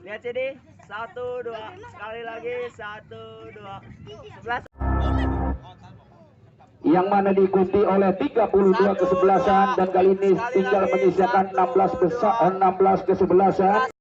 Lihat sini, 1, 2, sekali lagi, 1, 2, 11. Yang mana diikuti oleh 32 kesebelasan dan kali ini tinggal menyisakan 16 kesebelasan.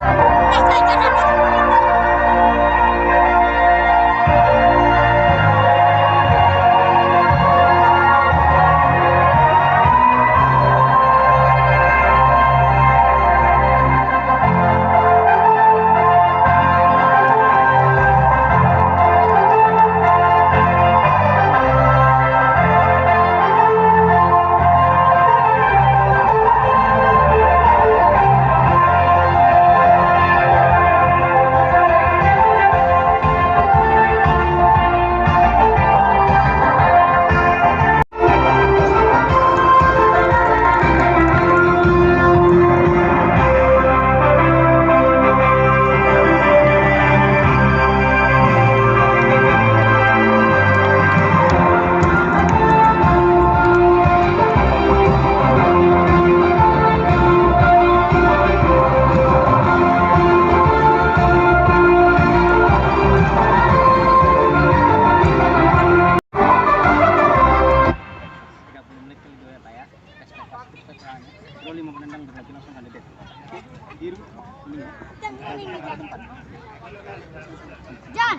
Jangan,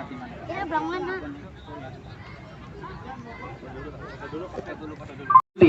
ya belang mana?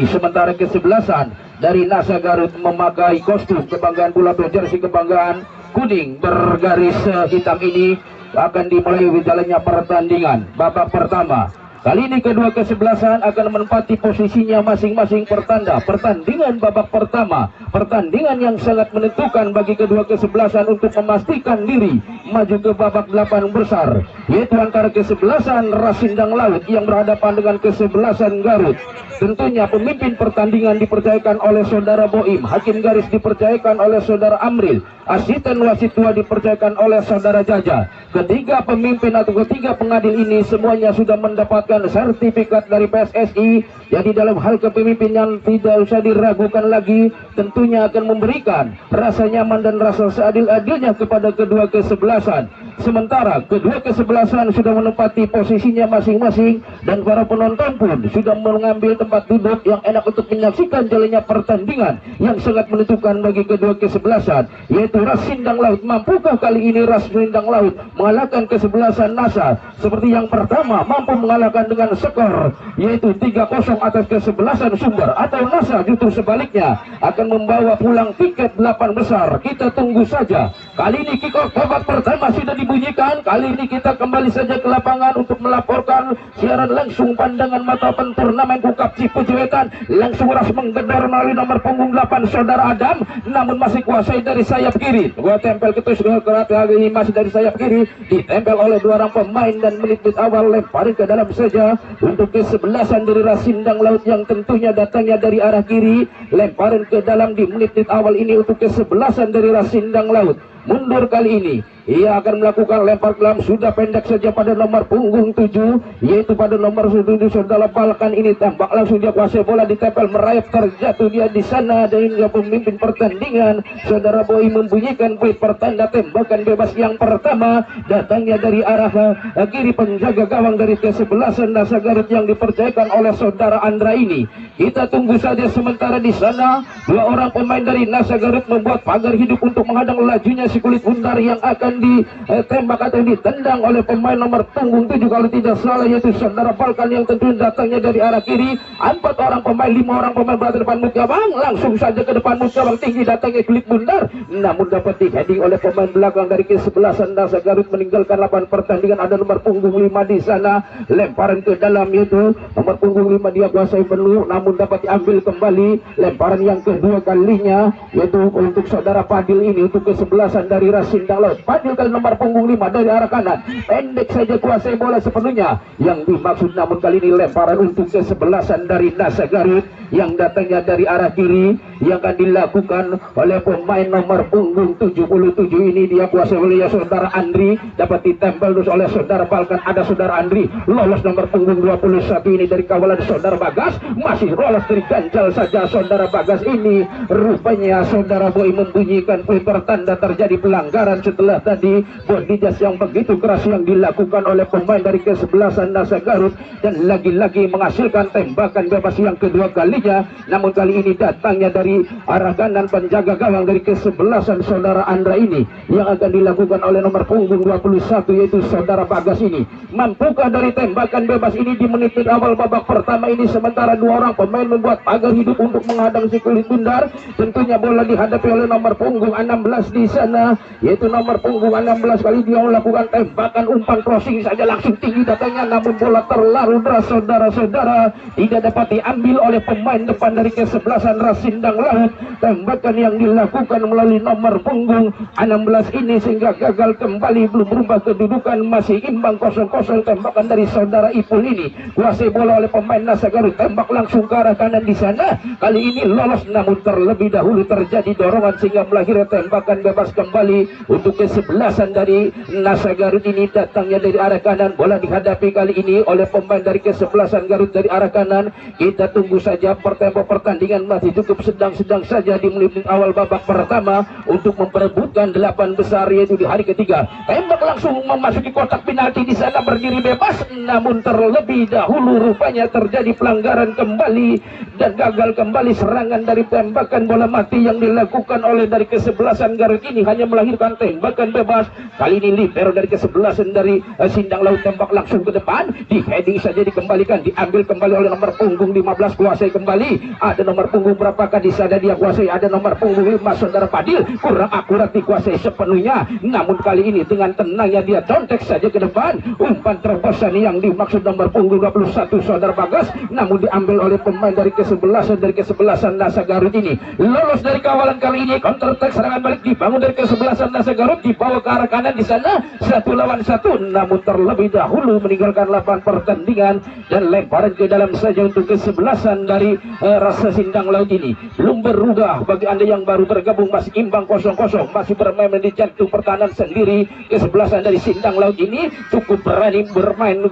Sementara kesebelasan dari NASA Garut memakai kostum kebanggaan bola jersey kebanggaan kuning bergaris hitam ini akan dimulai jalannya pertandingan babak pertama. Kali ini kedua kesebelasan akan menempati posisinya masing-masing pertanda pertandingan babak pertama. Pertandingan yang sangat menentukan bagi kedua kesebelasan untuk memastikan diri maju ke babak 8 besar, yaitu antara kesebelasan Rasindang Laut yang berhadapan dengan kesebelasan Garut. Tentunya pemimpin pertandingan dipercayakan oleh saudara Boim, hakim garis dipercayakan oleh saudara Amril, asisten wasit tua dipercayakan oleh saudara Jaja. Ketiga pemimpin atau ketiga pengadil ini semuanya sudah mendapatkan sertifikat dari PSSI. Jadi dalam hal kepemimpinan tidak usah diragukan lagi, tentunya akan memberikan rasa nyaman dan rasa seadil-adilnya kepada kedua kesebelasan. Sementara kedua kesebelasan sudah menempati posisinya masing-masing dan para penonton pun sudah mengambil tempat duduk yang enak untuk menyaksikan jalannya pertandingan yang sangat menentukan bagi kedua kesebelasan, yaitu Rasindang Laut. Mampukah kali ini Rasindang Laut mengalahkan kesebelasan NASA seperti yang pertama mampu mengalahkan dengan skor yaitu 3-0 atas kesebelasan Sumber, atau NASA justru sebaliknya akan membawa pulang tiket 8 besar? Kita tunggu saja. Kali ini kick off babak pertama sudah dibunyikan. Kali ini kita kembali saja ke lapangan untuk melaporkan siaran langsung pandangan mata penturnamen Kukap Cipuji Wetan. Langsung ras menggedor melalui nomor punggung 8 saudara Adam, namun masih kuasai dari sayap kiri. Gua tempel ketus kerat kali ini masih dari sayap kiri, ditempel oleh dua orang pemain dan menit-menit awal lemparin ke dalam saja untuk kesebelasan dari Rasindang Laut yang tentunya datangnya dari arah kiri. Lemparin ke dalam di menit-menit awal ini untuk kesebelasan dari Rasindang Laut. Mundur kali ini ia akan melakukan lempar kelam sudah pendek saja pada nomor punggung 7, yaitu pada nomor 7 saudara Balkan ini tampak langsung dia kuasai bola, ditempel merayap terjatuh dia di sana. Dan hingga pemimpin pertandingan saudara Boy membunyikan peluit pertanda tembakan bebas yang pertama datangnya dari arah kiri penjaga gawang dari kesebelasan NASA Garut yang dipercayakan oleh saudara Andra ini. Kita tunggu saja. Sementara di sana dua orang pemain dari NASA Garut membuat pagar hidup untuk menghadang lajunya si kulit bundar yang akan ditembak atau ditendang oleh pemain nomor punggung 7 kalau tidak salah, yaitu saudara Balkan yang tentu datangnya dari arah kiri. 4 orang pemain, 5 orang pemain berada depan muka bang, langsung saja ke depan muka bang tinggi datangnya kulit bundar, namun dapat di-heading oleh pemain belakang dari kesebelasan NASA Garut. Meninggalkan lapangan pertandingan ada nomor punggung 5 di sana, lemparan ke dalam yaitu nomor punggung 5 dia kuasai penuh, namun dapat diambil kembali. Lemparan yang kedua kalinya yaitu untuk saudara Padil ini untuk kesebelasan dari Rasindang Laut. Padil kali nomor punggung 5 dari arah kanan, pendek saja kuasai bola sepenuhnya yang dimaksud, namun kali ini lemparan untuk kesebelasan dari NASA Garut yang datangnya dari arah kiri, yang akan dilakukan oleh pemain nomor punggung 77 ini. Dia kuasa oleh saudara Andri, dapat ditempel terus oleh saudara Balkan. Ada saudara Andri lolos nomor punggung 21 ini dari kawalan saudara Bagas, masih lolos dari ganjal saja saudara Bagas ini. Rupanya saudara Boy membunyikan pertanda terjadi pelanggaran setelah tadi body jas yang begitu keras yang dilakukan oleh pemain dari kesebelasan Nasa Garut, dan lagi-lagi menghasilkan tembakan bebas yang kedua kalinya. Namun kali ini datangnya dari arah kanan penjaga gawang dari kesebelasan saudara Andra ini, yang akan dilakukan oleh nomor punggung 21 yaitu saudara Bagas ini. Mampukah dari tembakan bebas ini di menit awal babak pertama ini, sementara dua orang pemain membuat pagar hidup untuk menghadang si kulit bundar. Tentunya bola dihadapi oleh nomor punggung 16 di sana, yaitu nomor punggung 16. Kali dia melakukan tembakan umpan crossing saja langsung tinggi datangnya, namun bola terlalu deras saudara-saudara, tidak dapat diambil oleh pemain depan dari kesebelasan Rasindang Laut. Tembakan yang dilakukan melalui nomor punggung 16 ini sehingga gagal kembali, belum berubah kedudukan, masih imbang 0-0. Tembakan dari saudara Ipul ini kuasai bola oleh pemain Nasa Garut, tembak langsung ke arah kanan di sana. Kali ini lolos, namun terlebih dahulu terjadi dorongan sehingga melahirkan tembakan bebas kembali untuk kesebelasan dari Nasa Garut ini. Datangnya dari arah kanan, bola dihadapi kali ini oleh pemain dari kesebelasan Garut dari arah kanan. Kita tunggu saja, tempo pertandingan masih cukup sedang-sedang saja di menit awal babak pertama untuk memperebutkan 8 besar yaitu di hari ketiga. Tembak langsung memasuki kotak penalti di sana, berdiri bebas, namun terlebih dahulu rupanya terjadi pelanggaran kembali dan gagal kembali serangan dari tembakan bola mati yang dilakukan oleh dari kesebelasan Garut ini, hanya melahirkan tembakan bebas. Kali ini libero dari kesebelasan dari Sindang Laut, tembak langsung ke depan, di heading saja dikembalikan, diambil kembali oleh nomor punggung 15, kuasai kembali. Ada nomor punggung berapakah di sana dia kuasai? Ada nomor punggung 5 saudara Padil, kurang akurat dikuasai sepenuhnya, namun kali ini dengan tenangnya dia contek saja ke depan. Umpan terobosan yang dimaksud nomor punggung 21 saudara Bagas, namun diambil oleh pemain dari kesebelasan Nasa Garut ini. Lolos dari kawalan kali ini, counter attack serangan balik dibangun dari kesebelasan Nasa Garut, dibawa ke arah kanan di sana 1 lawan 1, namun terlebih dahulu meninggalkan lapangan pertandingan dan lemparan ke dalam saja untuk kesebelasan dari Rasa Sindang Laut ini. Belum berubah bagi anda yang baru bergabung, masih imbang 0-0, masih bermain di jantung pertahanan sendiri. Kesebelasan dari Sindang Laut ini cukup berani bermain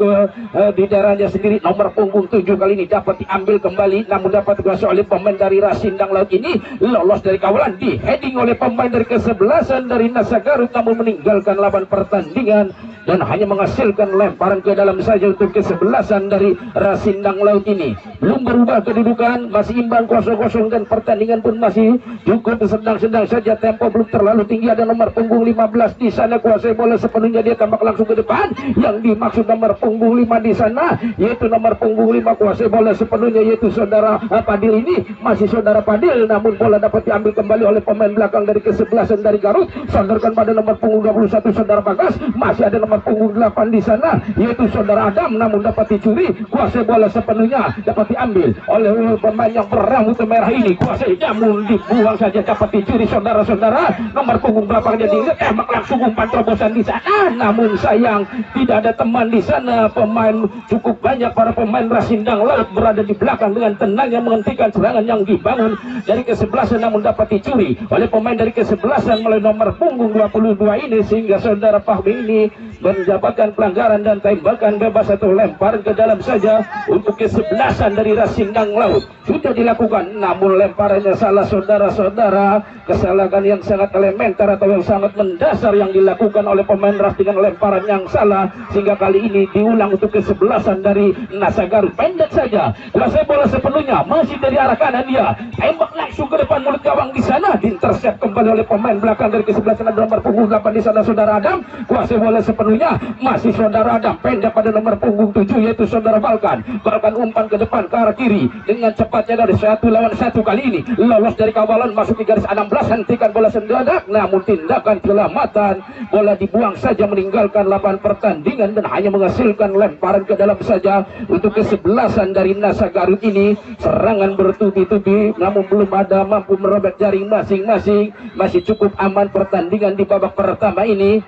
di daerahnya sendiri. Nomor punggung 7 kali ini dapat diambil kembali, namun dapat dikuasai oleh pemain dari Rasindang Laut ini. Lolos dari kawalan, di heading oleh pemain dari kesebelasan dari Nasa Garut, namun meninggalkan lawan pertandingan dan hanya menghasilkan lemparan ke dalam saja untuk kesebelasan dari Rasindang Laut ini. Belum berubah kedudukan, masih imbang 0-0 dan pertandingan pun masih cukup sedang-sedang saja, tempo belum terlalu tinggi. Ada nomor punggung 15 di sana, kuasai bola sepenuhnya, dia tambak langsung ke depan. Yang dimaksud nomor punggung 5 di sana yaitu nomor punggung 5, kuasai bola sepenuhnya yaitu saudara Padil ini, masih saudara Padil, namun bola dapat diambil kembali oleh pemain belakang dari kesebelasan dari Garut. Sandarkan pada nomor punggung 21 saudara Bagas, masih ada nomor punggung 8 di sana yaitu saudara Adam, namun dapat dicuri. Kuasai bola sepenuhnya dapat diambil oleh pemain yang berambut merah ini, kuasai, namun dibuang saja, dapat dicuri saudara-saudara. Nomor punggung belakang jadi tembak langsung umpan terobosan di sana, namun sayang tidak ada teman di sana. Pemain cukup banyak, para pemain Rasindang Laut berada di belakang dengan tenangnya menghentikan serangan yang dibangun dari kesebelasan, namun dapat dicuri oleh pemain dari kesebelasan melalui nomor punggung 22 ini, sehingga saudara Fahmi ini mendapatkan pelanggaran dan tembakan bebas atau lemparan ke dalam saja untuk kesebelasan dari Rasindang Laut. Sudah dilakukan, namun lemparannya salah saudara-saudara. Kesalahan yang sangat elementer atau yang sangat mendasar yang dilakukan oleh pemain Ras dengan lemparan yang salah, sehingga kali ini diulang untuk kesebelasan dari Nasa Garut. Pendek saja, kuasai bola sepenuhnya, masih dari arah kanan dia, tembak langsung ke depan mulut gawang di sana, diintercept kembali oleh pemain belakang dari kesebelasan ada nomor punggung 8 di sana saudara Adam. Kuasai bola sepenuhnya, masih saudara Adam, pendek pada nomor punggung 7 yaitu saudara Balkan. Balkan umpan ke depan ke arah kiri dengan cepatnya dari 1 lawan 1. Kali ini lolos dari kawalan, masuk ke garis 16, hentikan bola sendadak, namun tindakan keselamatan, bola dibuang saja meninggalkan lapangan pertandingan dan hanya menghasilkan lemparan ke dalam saja untuk kesebelasan dari Nasa Garut ini. Serangan bertubi-tubi, namun belum ada mampu merobek jaring masing-masing. Masih cukup aman pertandingan di babak pertama ini.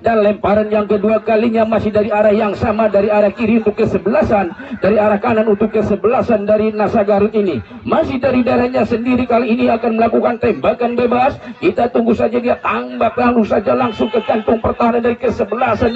dan lemparan yang kedua kalinya masih dari arah yang sama, dari arah kiri untuk kesebelasan, dari arah kanan untuk kesebelasan dari Nasa Garut ini. Masih dari daerahnya sendiri kali ini akan melakukan tembakan bebas. Kita tunggu saja dia tambak lalu saja langsung ke kantung pertahanan dari kesebelasan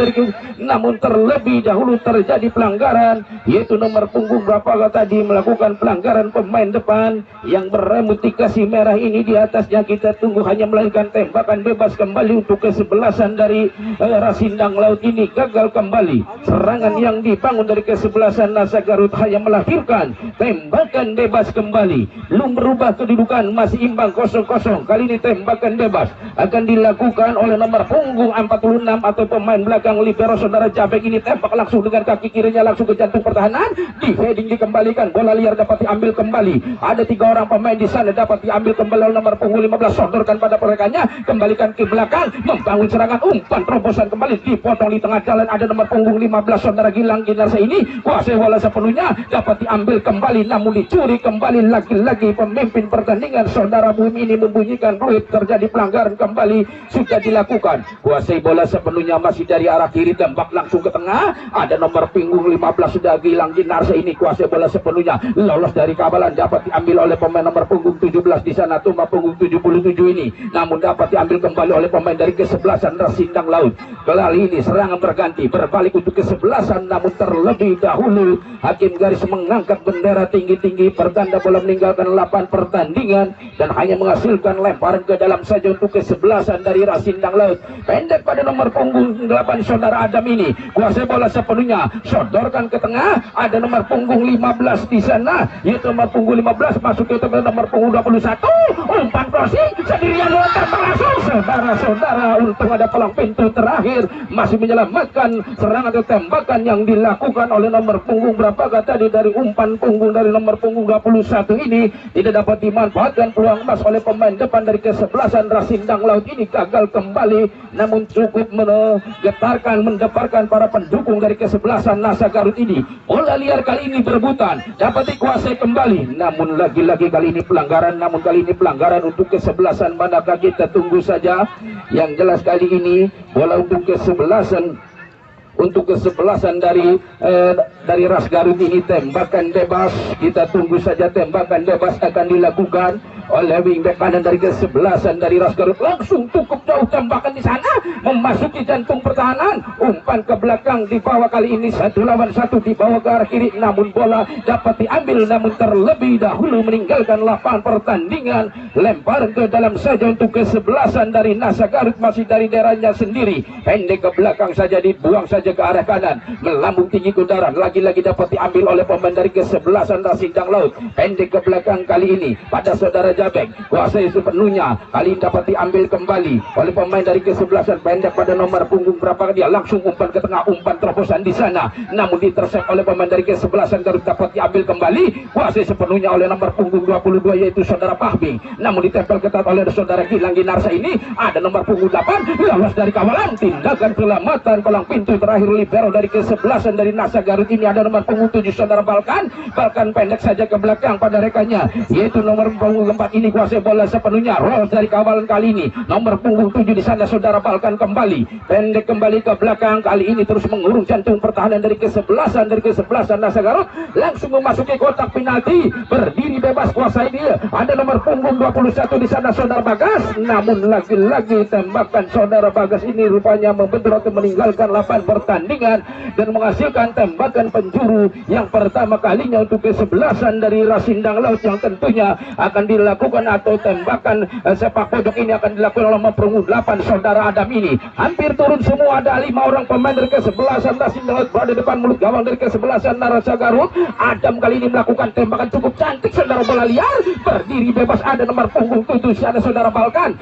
namun terlebih dahulu terjadi pelanggaran, yaitu nomor punggung berapa tadi melakukan pelanggaran pemain depan yang berambut dikasih merah ini. Di atasnya kita tunggu hanya melakukan tembakan bebas kembali untuk kesebelasan dari Rasindang Laut ini. Gagal kembali serangan yang dibangun dari kesebelasan Nasa Garut, hanya melahirkan tembakan bebas kembali. Belum berubah kedudukan, masih imbang 0-0. Kali ini tembakan bebas akan dilakukan oleh nomor punggung 46 atau pemain belakang libero saudara Jabek ini. Tembak langsung dengan kaki kirinya langsung ke jantung pertahanan, di heading dikembalikan, bola liar dapat diambil kembali. Ada 3 orang pemain di sana dapat diambil kembali oleh nomor punggung 15, sodorkan pada perekannya, kembalikan ke belakang, membangun serangan, umpan terobosan kembali, dipotong di tengah jalan. Ada nomor punggung 15 saudara Gilang Ginarsa ini, kuasai bola sepenuhnya, dapat diambil kembali namun dicuri kembali. Lagi-lagi pemimpin pertandingan saudara Bumi ini membunyikan fluid, terjadi pelanggaran kembali sudah dilakukan. Kuasai bola sepenuhnya masih dari arah kiri, tembak langsung ke tengah. Ada nomor punggung 15 sudah Gilang Ginarsa ini, kuasai bola sepenuhnya, lolos dari kabalan, dapat diambil oleh pemain nomor punggung 17 di sana, nomor punggung 77 ini, namun dapat diambil kembali oleh pemain dari kesebelasan Rasindang Laut. Kali ini serangan berganti, berbalik untuk kesebelasan, namun terlebih dahulu hakim garis mengangkat bendera tinggi-tinggi, pertanda bola meninggalkan lapangan pertandingan dan hanya menghasilkan lemparan ke dalam saja untuk kesebelasan dari Rasindang Laut. Pendek pada nomor punggung 8 saudara Adam ini, kuasai bola sepenuhnya, sodorkan ke tengah. Ada nomor punggung 15 di sana, yaitu nomor punggung 15 masuk ke nomor punggung 21, umpan crossing sendirian lontar langsung. Saudara-saudara, untung ada peluang pintu terakhir, masih menyelamatkan serangan atau tembakan yang dilakukan oleh nomor punggung berapa tadi dari umpan punggung dari nomor punggung 21 ini. Tidak dapat dimanfaatkan peluang emas oleh pemain depan dari kesebelasan Rasindang Laut ini, gagal kembali, namun cukup menggetarkan, mendeparkan para pendukung dari kesebelasan Nasa Garut ini. Bola liar kali ini berebutan, dapat dikuasai kembali, namun lagi-lagi kali ini pelanggaran, namun kali ini pelanggaran untuk kesebelasan manakah, kita tunggu saja. Yang jelas kali ini bola untuk kesebelasan dari Ras Garut ini, tembakan bebas. Kita tunggu saja tembakan bebas akan dilakukan oleh wingback kanan dari kesebelasan dari Ras Garut. Langsung cukup jauh tembakan di sana, memasuki jantung pertahanan, umpan ke belakang di bawah, kali ini 1 lawan 1 di bawah ke arah kiri, namun bola dapat diambil, namun terlebih dahulu meninggalkan lapangan pertandingan. Lemparan ke dalam saja untuk kesebelasan dari Nasa Garut, masih dari daerahnya sendiri, pendek ke belakang saja, dibuang saja ke arah kanan, melambung tinggi ke udara, lagi-lagi dapat diambil oleh pemain dari kesebelasan Rasindang Laut. Pendek ke belakang kali ini pada saudara Jabek, kuasai sepenuhnya, kali ini dapat diambil kembali oleh pemain dari kesebelasan. Pendek pada nomor punggung berapa dia, langsung umpan ke tengah, umpan terobosan di sana, namun diterset oleh pemain dari kesebelasan Garut, dapat diambil kembali, kuasai sepenuhnya oleh nomor punggung 22 yaitu saudara Pahbing, namun ditempel ketat oleh saudara Gilang Ginarsa ini. Ada nomor punggung 8 lolos dari kawalan, tindakan selamatan palang pintu terakhir libero dari kesebelasan dari Nasa Garut ini. Ada nomor punggung 7 saudara Balkan pendek saja ke belakang pada rekannya, yaitu nomor punggung 4 ini, kuasai bola sepenuhnya, roll dari kawalan kali ini. Nomor punggung 7 di sana saudara Balkan kembali, pendek kembali ke belakang, kali ini terus mengurung jantung pertahanan dari kesebelasan Nasa Garut, langsung memasuki kotak penalti, berdiri bebas, kuasai dia. Ada nomor punggung 21 di sana saudara Bagas, namun lagi-lagi tembakan saudara Bagas ini rupanya membentur atau meninggalkan lapangan pertandingan dan menghasilkan tembakan penjuru yang pertama kalinya untuk kesebelasan dari Rasindang Laut, yang tentunya akan dilakukan, atau tembakan sepak pojok ini akan dilakukan oleh punggung 8 saudara Adam ini. Hampir turun semua, ada 5 orang pemain dari kesebelasan Rasindang Laut berada depan mulut gawang dari kesebelasan Nasa Garut. Adam kali ini melakukan tembakan cukup cantik saudara, bola liar, berdiri bebas. Ada nomor punggung 7 ada saudara Balkan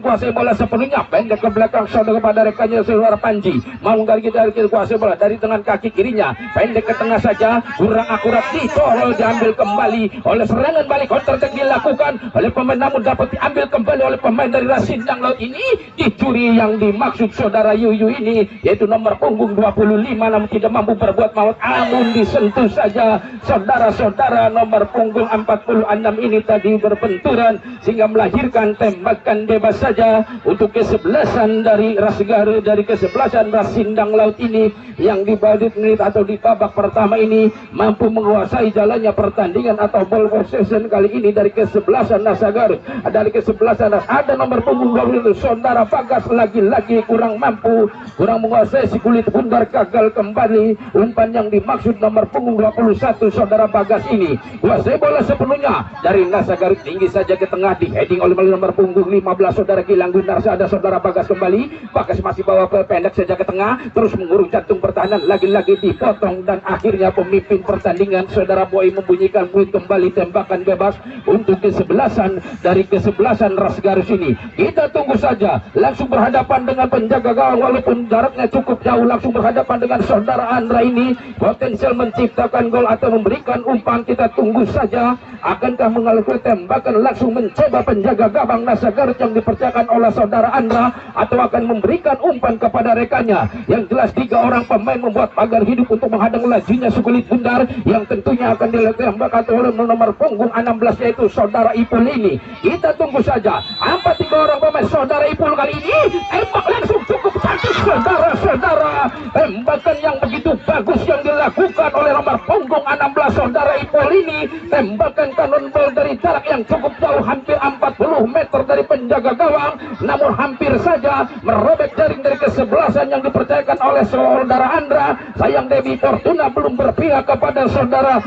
kuasai bola sepenuhnya, pendek ke belakang saudara pada rekannya saudara Panji, mau dari kita kuasai bola dari dengan kaki kirinya, pendek pendek ke tengah saja, kurang akurat, ditolol, diambil kembali oleh serangan balik, counter attack dilakukan oleh pemain, namun dapat diambil kembali oleh pemain dari Rasindang Laut ini. Dicuri yang dimaksud saudara Yuyu ini, yaitu nomor punggung 25, namun tidak mampu berbuat maut, namun disentuh saja saudara-saudara nomor punggung 46 ini tadi berbenturan sehingga melahirkan tembakan bebas saja untuk kesebelasan dari Rasgar, dari kesebelasan Rasindang Laut ini yang di menit atau di babak pertama ini mampu menguasai jalannya pertandingan atau ball possession kali ini dari kesebelasan Nasagar. Dari kesebelasan ada nomor punggung 20 saudara Bagas, lagi-lagi kurang mampu, kurang menguasai si kulit bundar, gagal kembali umpan yang dimaksud nomor punggung 21 saudara Bagas ini. Kuasai bola sepenuhnya dari Nasagar, tinggi saja ke tengah, di heading oleh nomor punggung 15 saudara Gilang Gunarsa. Ada saudara Bagas kembali, Bagas masih bawa pendek saja ke tengah, terus mengurung jantung pertahanan, lagi-lagi dipotong dan akhirnya pemimpin pertandingan saudara Boy membunyikan buit kembali tembakan bebas untuk kesebelasan dari kesebelasan Rasgarus ini. Kita tunggu saja, langsung berhadapan dengan penjaga gawang walaupun jaraknya cukup jauh, langsung berhadapan dengan saudara Andra ini, potensial menciptakan gol atau memberikan umpan. Kita tunggu saja, akankah mengalami tembakan langsung mencoba penjaga gawang Nasagar yang dipercayakan oleh saudara Andra, atau akan memberikan umpan kepada rekannya. Yang jelas 3 orang pemain membuat pagar hidup untuk menghadang lajunya sekulit bundar yang tentunya akan ditembakkan oleh nomor punggung 16 yaitu saudara Ipul ini. Kita tunggu saja, 3 orang pemain saudara Ipul kali ini tembak langsung cukup cantik saudara-saudara. Tembakan yang begitu bagus yang dilakukan oleh nomor punggung 16 saudara Ipul ini, tembakan cannonball dari jarak yang cukup jauh, hampir 40 meter dari penjaga gawang, namun hampir saja merobek jaring dari kesebelasan yang dipercayakan oleh saudara Andra. Sayang Devi Fortuna belum berpihak kepada saudara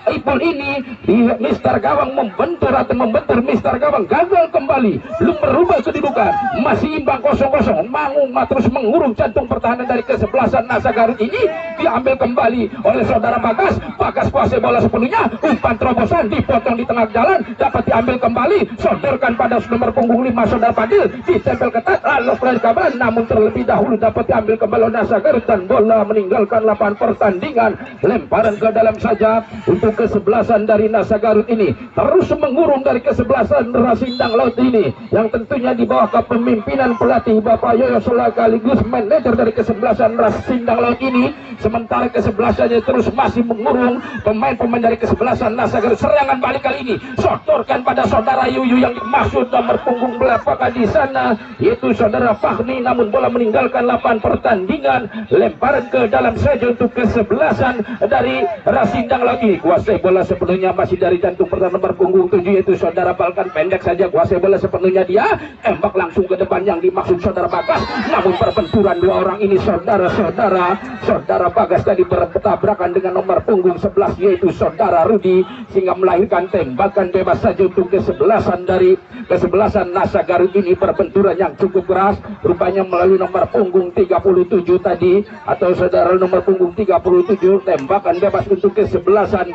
Ipul ini. Mister Gawang membentur Mister Gawang gagal kembali, belum berubah kedudukan, masih imbang 0-0. Mangung terus mengurung jantung pertahanan dari kesebelasan Nasagarut ini, diambil kembali oleh saudara Bagas. Bagas kuasai bola sepenuhnya, umpan terobosan dipotong di tengah jalan, dapat diambil kembali, sodorkan pada nomor punggung 5 saudara Padil, ditempel ketat, lalu dari kabar, namun terlebih dahulu dapat diambil kembali oleh Nasagarut dan bola meninggalkan lapangan pertandingan. Lemparan ke dalam saja untuk kesebelasan dari Nasagarut ini, terus mengurung dari kesebelasan Rasindang Laut ini yang tentunya di bawah kepemimpinan pelatih Bapak Yoyo sekaligus manajer dari kesebelasan Rasindang Laut ini. Sementara kesebelasannya terus masih mengurung pemain-pemain dari kesebelasan Nasagarut. Serangan balik kali ini sodorkan pada saudara Yuyu yang dimaksud nomor punggung belakang di sana yaitu saudara Fahmi, namun bola meninggalkan lapangan pertandingan. Lemparan ke dalam saja untuk kesebelasan dari Rasindang Laut ini. Kuasai bola sepenuhnya masih dari jantung pertahanan nomor punggung 7 yaitu saudara Balkan, pendek saja kuasai bola sepenuhnya dia, tembak langsung ke depan yang dimaksud saudara Bagas, namun perbenturan 2 orang ini saudara Bagas tadi bertabrakan dengan nomor punggung 11 yaitu saudara Rudi sehingga melahirkan tembakan bebas saja untuk kesebelasan dari kesebelasan Nasagarut ini. Perbenturan yang cukup keras rupanya melalui nomor punggung 37 tadi atau saudara nomor punggung 37, tembakan bebas untuk kesebelasan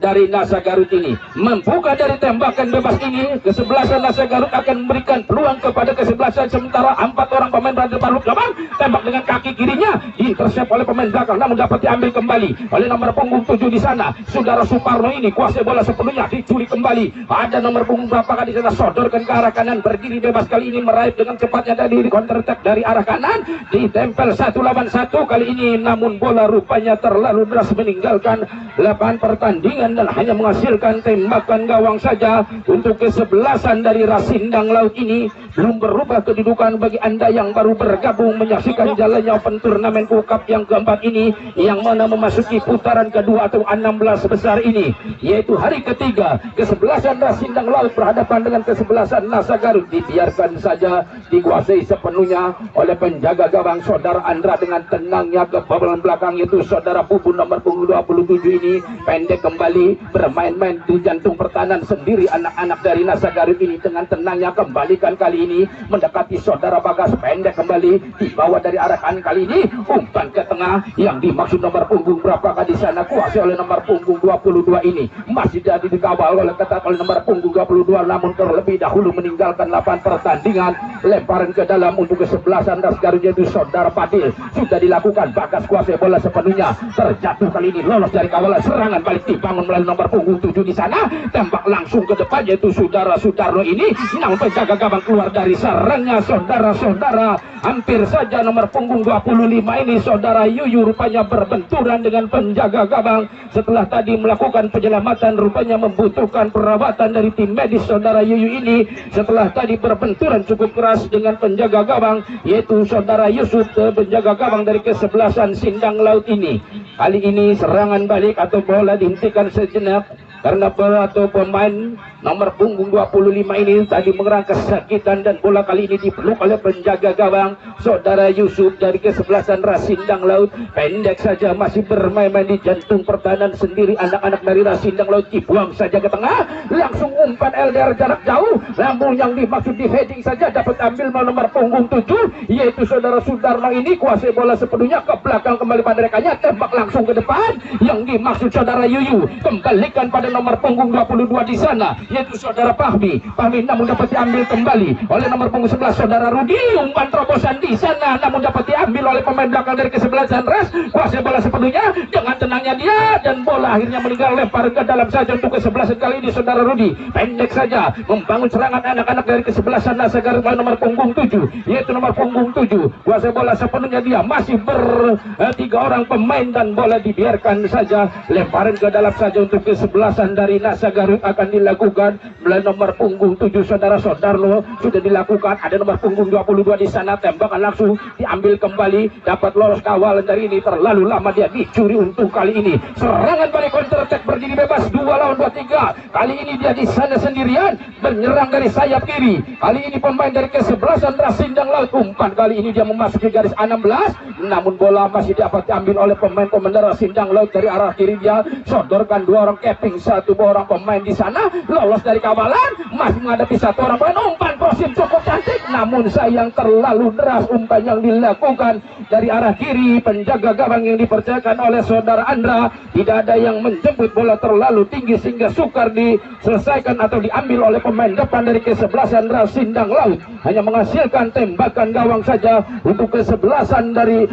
dari Nasagarut ini. Membuka dari tembakan bebas ini, kesebelasan Nasagarut akan memberikan peluang kepada kesebelasan, sementara 4 orang pemain berada di paruh gawang, tembak dengan kaki kirinya diintersep oleh pemain belakang, namun dapat diambil kembali oleh nomor punggung 7 di sana. Saudara Suparno ini kuasai bola sepenuhnya, dicuri kembali. Ada nomor punggung berapa di sana, sodorkan ke arah kanan, berdiri bebas kali ini, meraih dengan cepatnya dari counter attack dari arah kanan, ditempel 1 lawan 1 kali ini, namun bola rupanya terlalu deras meninggalkan lapangan pertandingan dan hanya menghasilkan tembakan gawang saja untuk kesebelasan dari Rasindang Laut ini. Belum berubah kedudukan bagi Anda yang baru bergabung menyaksikan jalannya Open Turnamen Cup yang keempat ini, yang mana memasuki putaran kedua atau 16 besar ini, yaitu hari ketiga. Kesebelasan Rasindang Laut berhadapan dengan kesebelasan Nasagarut. Dibiarkan saja dikuasai sepenuhnya oleh penjaga gawang saudara Andra dengan tenangnya ke babak belakang yaitu saudara Pupu nomor punggung 27 ini, pendek kembali bermain-main di jantung pertahanan sendiri. Anak-anak dari Nasagarut ini dengan tenangnya kembalikan kali kali ini mendekati saudara Bagas, pendek kembali dibawa dari arah kanan kali ini umpan ke tengah yang dimaksud nomor punggung berapakah di sana kuasai oleh nomor punggung 22 ini masih jadi dikawal oleh ketat oleh nomor punggung 22 namun terlebih dahulu meninggalkan lapangan pertandingan. Lemparan ke dalam untuk kesebelasan Das Garut yaitu saudara Padil sudah dilakukan. Bagas kuasai bola sepenuhnya, terjatuh kali ini lolos dari kawalan, serangan balik dibangun melalui nomor punggung 7 di sana, tembak langsung ke depan yaitu saudara Sudarno ini, namun penjaga gawang keluar dari sarangnya saudara-saudara. Hampir saja nomor punggung 25 ini saudara Yuyu rupanya berbenturan dengan penjaga gawang setelah tadi melakukan penyelamatan, rupanya membutuhkan perawatan dari tim medis saudara Yuyu ini setelah tadi berbenturan cukup keras dengan penjaga gawang yaitu saudara Yusuf, penjaga gawang dari kesebelasan Sindang Laut ini. Kali ini serangan balik atau bola dihentikan sejenak karena bola atau pemain nomor punggung 25 ini tadi mengerang kesakitan dan bola kali ini dipeluk oleh penjaga gawang saudara Yusuf dari kesebelasan Rasindang Laut. Pendek saja masih bermain-main di jantung pertahanan sendiri anak-anak dari Rasindang Laut, dibuang saja ke tengah, langsung umpan LDR jarak jauh, namun yang dimaksud di heading saja dapat ambil nomor punggung 7 yaitu saudara Sudarno ini, kuasai bola sepenuhnya ke belakang kembali pada rekannya, tembak langsung ke depan yang dimaksud saudara Yuyu, kembalikan pada nomor punggung 22 di sana yaitu saudara Fahmi namun dapat diambil kembali oleh nomor punggung 11 saudara Rudi. Umpan terobosan di sana namun dapat diambil oleh pemain belakang dari kesebelasan Ras, kuasai bola sepenuhnya dengan tenangnya dia dan bola akhirnya meninggal lempar ke dalam saja untuk kesebelasan kali ini saudara Rudi. Pendek saja membangun serangan anak-anak dari kesebelasan Nasa Garut nomor punggung 7 yaitu nomor punggung 7, kuasai bola sepenuhnya dia masih bertiga orang pemain dan bola dibiarkan saja, lemparan ke dalam saja untuk kesebelasan dari Nasa Garut akan dilakukan melalui nomor punggung 7 saudara Sudarno sudah dilakukan. Ada nomor punggung 22 di sana, tembakan langsung diambil kembali, dapat lolos kawalan dari ini, terlalu lama dia dicuri untuk kali ini. Serangan balik counter attack berdiri bebas 2 lawan 2-3. Kali ini dia di sana sendirian menyerang dari sayap kiri. Kali ini pemain dari kesebelasan Rasindang Laut, umpan kali ini dia memasuki garis 16 namun bola masih dapat diambil oleh pemain Rasindang Laut dari arah kiri. Dia sodorkan 2 orang capping, 1 orang pemain di sana lolos dari kawalan, masih menghadapi 1 orang pemain. Umpan crossing cukup cantik namun sayang terlalu deras umpan yang dilakukan dari arah kiri penjaga gawang yang dipercayakan oleh saudara Andra. Tidak ada yang menjemput bola terlalu tinggi sehingga sukar diselesaikan atau diambil oleh pemain depan dari kesebelasan Rasindang Laut, hanya menghasilkan tembakan gawang saja untuk kesebelasan dari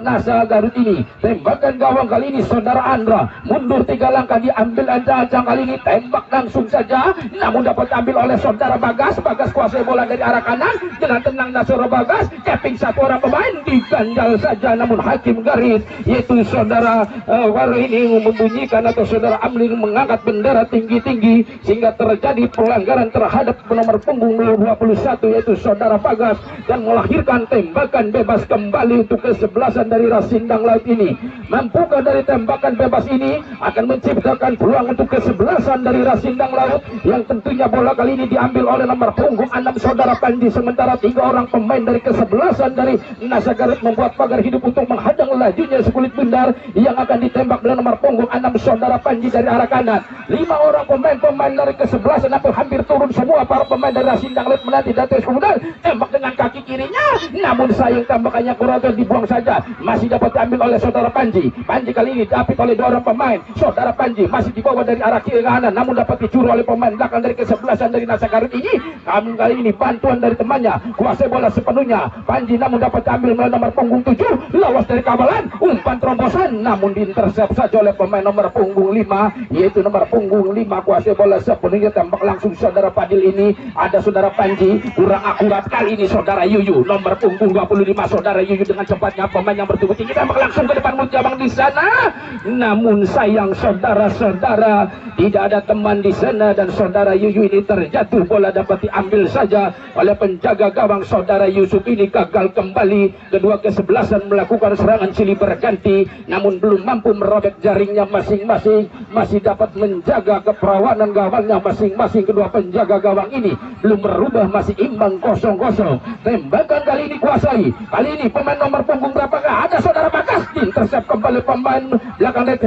Nasa Garut ini. Tembakan gawang kali ini saudara Andra mundur 3 langkah, diambil ancang-ancang kali ini, tembak langsung saja namun dapat ambil oleh saudara Bagas. Bagas kuasai bola dari arah kanan dengan tenang saudara Bagas, capping 1 orang pemain, diganjal saja namun hakim garis yaitu saudara Waru ini membunyikan atau saudara Amlin mengangkat bendera tinggi-tinggi sehingga terjadi pelanggaran terhadap nomor punggung 21 yaitu saudara Bagas dan melahirkan tembakan bebas kembali untuk kesebelasan dari Rasindang Laut ini. Mampukah dari tembakan bebas ini akan menciptakan peluang untuk kesebelasan dari Rasindang Laut yang tentunya bola kali ini diambil oleh nomor punggung 6 saudara Panji, sementara 3 orang pemain dari kesebelasan dari Nasa Garut membuat pagar hidup untuk menghadang lajunya sekulit bundar yang akan ditembak oleh nomor punggung 6 saudara Panji dari arah kanan. 5 orang pemain dari kesebelasan hampir turun semua para pemain dari Rasindang Laut menanti Dates kemudian tembak dengan kaki kirinya namun sayang tembakannya kurang dibuang saja, masih dapat diambil oleh saudara Panji. Panji kali ini diapit oleh 2 orang pemain, saudara Panji masih dibawa dari arah kiri kanan namun dapat dicuri oleh pemain belakang dari kesebelasan dari Nasa Garut ini. Kali ini bantuan dari temannya, kuasai bola sepenuhnya Panji namun dapat diambil melalui nomor punggung 7, lolos dari kawalan, umpan terobosan namun diintersep saja oleh pemain nomor punggung 5 yaitu nomor punggung 5, kuasai bola sepenuhnya, tembak langsung saudara Padil ini. Ada saudara Panji kurang akurat kali ini saudara Yuyu nomor punggung 25 saudara Yuyu dengan cepatnya pemain yang bertubuh tinggi tembak langsung ke depan Mujabang di sana namun sayang saudara-saudara tidak ada teman di sana dan saudara Yuyu ini terjatuh, bola dapat diambil saja oleh penjaga gawang saudara Yusuf ini. Gagal kembali kedua kesebelasan melakukan serangan silih berganti namun belum mampu merobek jaringnya masing-masing, masih dapat menjaga keperawanan gawangnya masing-masing. Kedua penjaga gawang ini belum berubah, masih imbang 0-0. Tembakan kali ini kuasai, kali ini pemain nomor punggung berapakah? Ada saudara Bagas, intercept kembali pemain belakang dari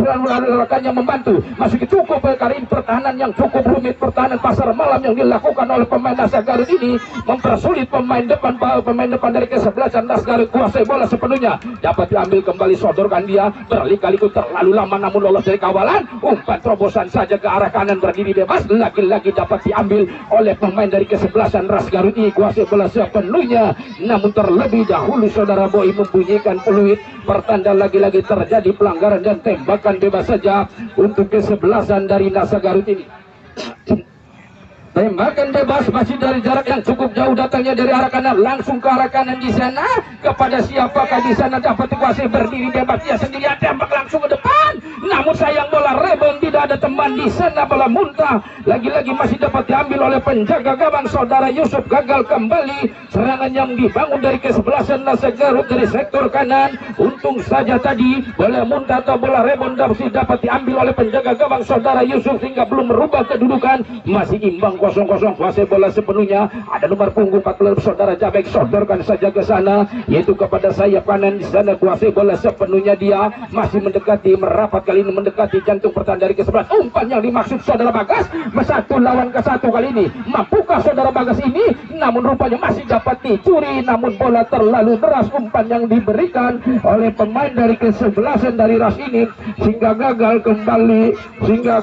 rekannya membantu, masuk itu cukup kali ini pertahanan yang cukup rumit, pertahanan pasar malam yang dilakukan oleh pemain Nasa Garut ini mempersulit pemain depan dari kesebelasan Nasa Garut. Kuasai bola sepenuhnya, dapat diambil kembali, sodorkan dia berkali-kali terlalu lama namun lolos dari kawalan. Umpan terobosan saja ke arah kanan, berdiri bebas, lagi-lagi dapat diambil oleh pemain dari kesebelasan Nasa Garut ini. Kuasai bola sepenuhnya, namun terlebih dahulu saudara Boy membunyikan peluit, pertanda lagi-lagi terjadi pelanggaran dan tembakan bebas saja untuk kesebelasan dari Nasa Garut ini. Tembakan bebas masih dari jarak yang cukup jauh, datangnya dari arah kanan, langsung ke arah kanan di sana. Kepada siapakah di sana, dapat dikuasai, berdiri bebas dia sendirian, tembak langsung ke depan. Namun sayang bola rebound, tidak ada teman di sana, bola muntah. Lagi-lagi masih dapat diambil oleh penjaga gawang saudara Yusuf. Gagal kembali serangan yang dibangun dari kesebelasan Nasa Garut dari sektor kanan. Untung saja tadi bola muntah atau bola rebound dapat diambil oleh penjaga gawang saudara Yusuf sehingga belum merubah kedudukan, masih imbang 0-0. Kuasai bola sepenuhnya, ada nomor punggung 14 saudara Jabek, sodorkan saja ke sana, yaitu kepada sayap kanan di sana. Kuasai bola sepenuhnya, dia masih mendekati, merapat kali ini mendekati jantung pertahanan dari ke-11. Umpan yang dimaksud saudara Bagas, 1 lawan ke 1 kali ini. Mampukah saudara Bagas ini? Namun rupanya masih dapat dicuri, namun bola terlalu deras umpan yang diberikan oleh pemain dari ke-11 dari Ras ini sehingga gagal kembali, sehingga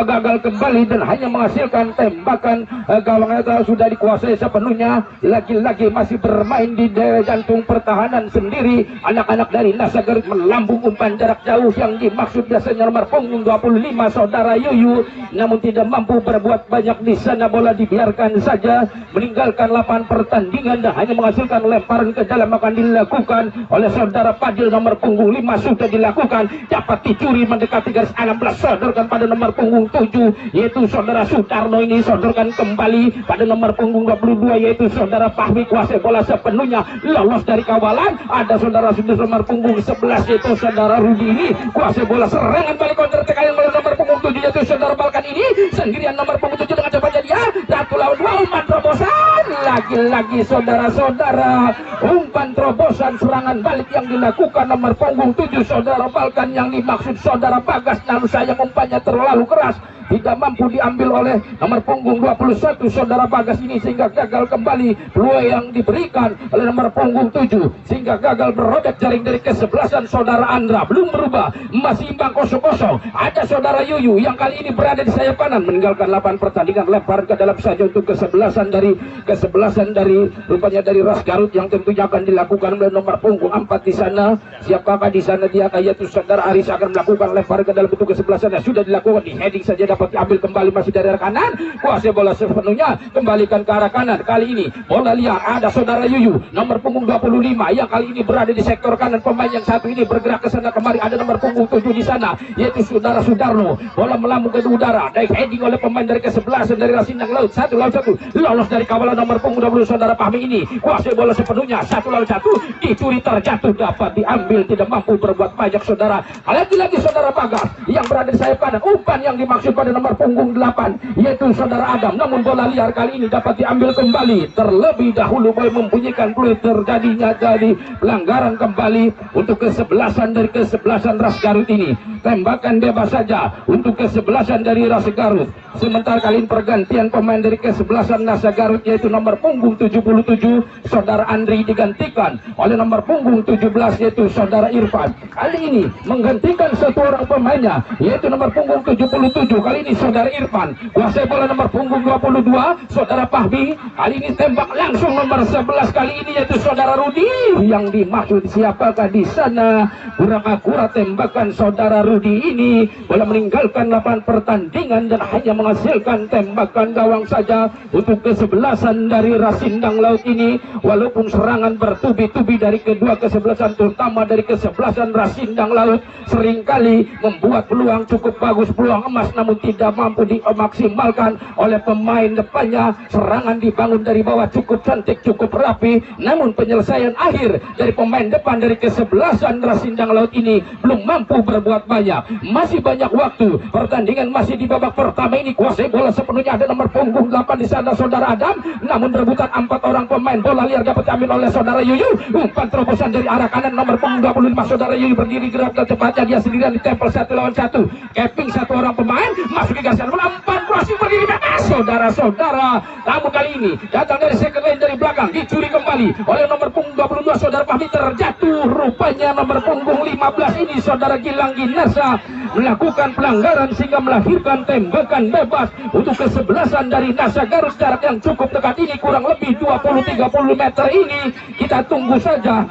gagal kembali dan hanya menghasilkan tembakan. Gawang sudah dikuasai sepenuhnya, lagi-lagi masih bermain di jantung pertahanan sendiri. Anak-anak dari Nasa Garut melambung umpan jarak jauh yang dimaksud biasanya nomor punggung 25 saudara Yuyu, namun tidak mampu berbuat banyak di sana. Bola dibiarkan saja meninggalkan lapangan pertandingan dan hanya menghasilkan lemparan ke dalam akan dilakukan oleh saudara Fadil. Nomor punggung 5 sudah dilakukan, dapat dicuri mendekati garis 16, sodorkan pada nomor punggung 7 yaitu saudara Sutarno. Ini sodorkan kembali pada nomor punggung 22 yaitu saudara Fahmi. Kuasai bola sepenuhnya, lolos dari kawalan. Ada saudara nomor punggung 11 yaitu saudara Rudi. Ini kuasai bola, serangan balik counter attack oleh nomor punggung 7 yaitu saudara Balkan. Ini sendirian nomor punggung 7 dengan cepatnya dia 1 lawan 2, umpan terobosan. Lagi-lagi saudara-saudara, umpan terobosan serangan balik yang dilakukan nomor punggung 7 saudara Balkan yang dimaksud saudara Bagas, namun sayang umpannya terlalu keras, tidak mampu diambil oleh nomor punggung 21 saudara Bagas ini sehingga gagal kembali. Peluang yang diberikan oleh nomor punggung 7 sehingga gagal berobek jaring dari kesebelasan saudara Andra. Belum berubah, masih imbang 0-0. Ada saudara Yuyu yang kali ini berada di sayap kanan, meninggalkan lapangan pertandingan, lempar ke dalam saja untuk kesebelasan dari rupanya dari Ras Garut yang tentunya akan dilakukan oleh nomor punggung 4 di sana. Siapakah di sana, dia yaitu saudara Aris akan melakukan lempar ke dalam bentuk kesebelasan yang sudah dilakukan, di heading saja dapat diambil kembali masih dari arah kanan. Kuasai bola sepenuhnya, kembalikan ke arah kanan. Kali ini bola liar, ada saudara Yuyu nomor punggung 25 yang kali ini berada di sektor kanan. Pemain yang satu ini bergerak ke sana kemari, ada nomor punggung 7 di sana yaitu saudara Sudarno. Bola melambung ke udara, naik heading oleh pemain dari ke-11 dari Rasindang Laut. 1 lawan 1, lolos dari kawalan nomor punggung 20 saudara Fahmi. Ini kuasai bola sepenuhnya, 1 lawan 1, dicuri, terjatuh, dapat diambil, tidak mampu berbuat banyak saudara. Lagi-lagi saudara Bagas yang berada di sayap kanan, umpan yang dimaksud pada nomor punggung 8 yaitu saudara Adam, namun bola liar kali ini dapat diambil kembali. Terlebih dahulu Boy membunyikan peluit, terjadinya jadi pelanggaran kembali untuk kesebelasan dari kesebelasan Ras Garut ini. Tembakan bebas saja untuk kesebelasan dari Ras Garut. Sementara kali ini pergantian pemain dari kesebelasan Nasa Garut yaitu nomor punggung 77 saudara Andri digantikan oleh nomor punggung 17 yaitu saudara Irfan. Kali ini menggantikan satu orang pemainnya yaitu nomor punggung 77, kali ini saudara Irfan. Kuasai bola nomor punggung 22 saudara Fahmi. Kali ini tembak langsung nomor 11 kali ini yaitu saudara Rudi. Yang dimaksud siapakah di sana? Kurang akurat tembakan saudara Rudi ini. Bola meninggalkan lapangan pertandingan dan hanya menghasilkan tembakan gawang saja untuk kesebelasan dari Rasindang Laut ini. Walaupun serangan bertubi-tubi dari kedua kesebelasan, terutama dari kesebelasan Rasindang Laut, seringkali membuat peluang cukup bagus, peluang emas, namun tidak mampu dimaksimalkan oleh pemain depannya. Serangan dibangun dari bawah cukup cantik, cukup rapi, namun penyelesaian akhir dari pemain depan dari kesebelasan Rasindang Laut ini belum mampu berbuat baik. banyak, masih banyak waktu. Pertandingan masih di babak pertama ini. Kuasai bola sepenuhnya ada nomor punggung 8 di sana saudara Adam. Namun rebutan 4 orang pemain, bola liar dapat diambil oleh saudara Yuyu. Umpan terobosan dari arah kanan nomor punggung 25 saudara Yuyu berdiri gerak ke cepatnya, dia sendirian ditempel 1 lawan 1. Keping 1 orang pemain, masuk ke gasan umpan crossing berdiri bebas saudara-saudara. Namun kali ini datang dari second line dari belakang, dicuri kembali oleh nomor punggung 22 saudara Fahmi, terjatuh rupanya nomor punggung 15 ini saudara Gilang Ginarsa melakukan pelanggaran sehingga melahirkan tembakan bebas untuk kesebelasan dari Nasa Garut. Jarak yang cukup dekat ini, kurang lebih 20-30 meter ini. Kita tunggu saja,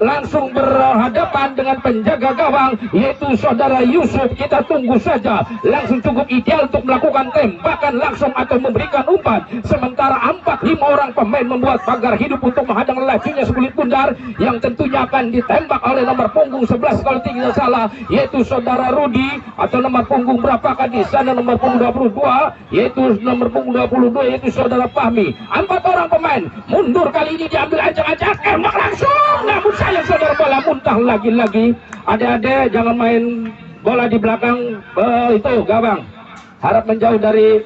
langsung berhadapan dengan penjaga gawang yaitu saudara Yusuf. Kita tunggu saja, langsung cukup ideal untuk melakukan tembakan langsung atau memberikan umpan. Sementara 4-5 orang pemain membuat pagar hidup untuk menghadang lajunya Sekulit Bundar yang tentunya akan ditembak oleh nomor punggung 11 kalau tidak salah, yaitu saudara Rudi, atau nomor punggung berapakah di sana, nomor punggung 22, yaitu nomor punggung 22 yaitu saudara Fahmi. 4 orang pemain mundur, kali ini diambil acak-acak, tembak langsung. Namun sayang saudara, bola muntah lagi-lagi. Adik-adik jangan main bola di belakang itu gawang, harap menjauh dari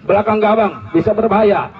belakang gawang, bisa berbahaya.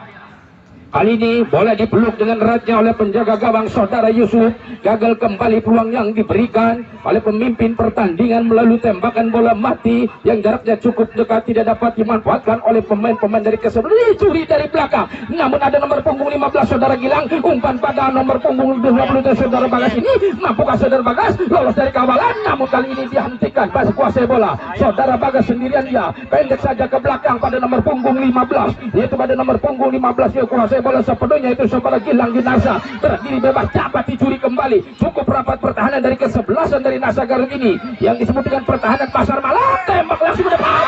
Kali ini bola dipeluk dengan eratnya oleh penjaga gawang saudara Yusuf. Gagal kembali peluang yang diberikan oleh pemimpin pertandingan melalui tembakan bola mati yang jaraknya cukup dekat, tidak dapat dimanfaatkan oleh pemain-pemain dari kesebelah. Curi dari belakang, namun ada nomor punggung 15 saudara Gilang. Umpan pada nomor punggung 20 saudara Bagas ini. Mampukah saudara Bagas lolos dari kawalan? Namun kali ini dihentikan, masih kuasai bola saudara Bagas sendirian, dia pendek saja ke belakang pada nomor punggung 15, yaitu pada nomor punggung 15 dia kuasai bola sepenuhnya, itu saudara Gilang Ginarsa berdiri bebas, dapat dicuri kembali. Cukup rapat pertahanan dari kesebelasan dari Nasa Garut ini yang disebut dengan pertahanan pasar malam. Tembak langsung ke depan,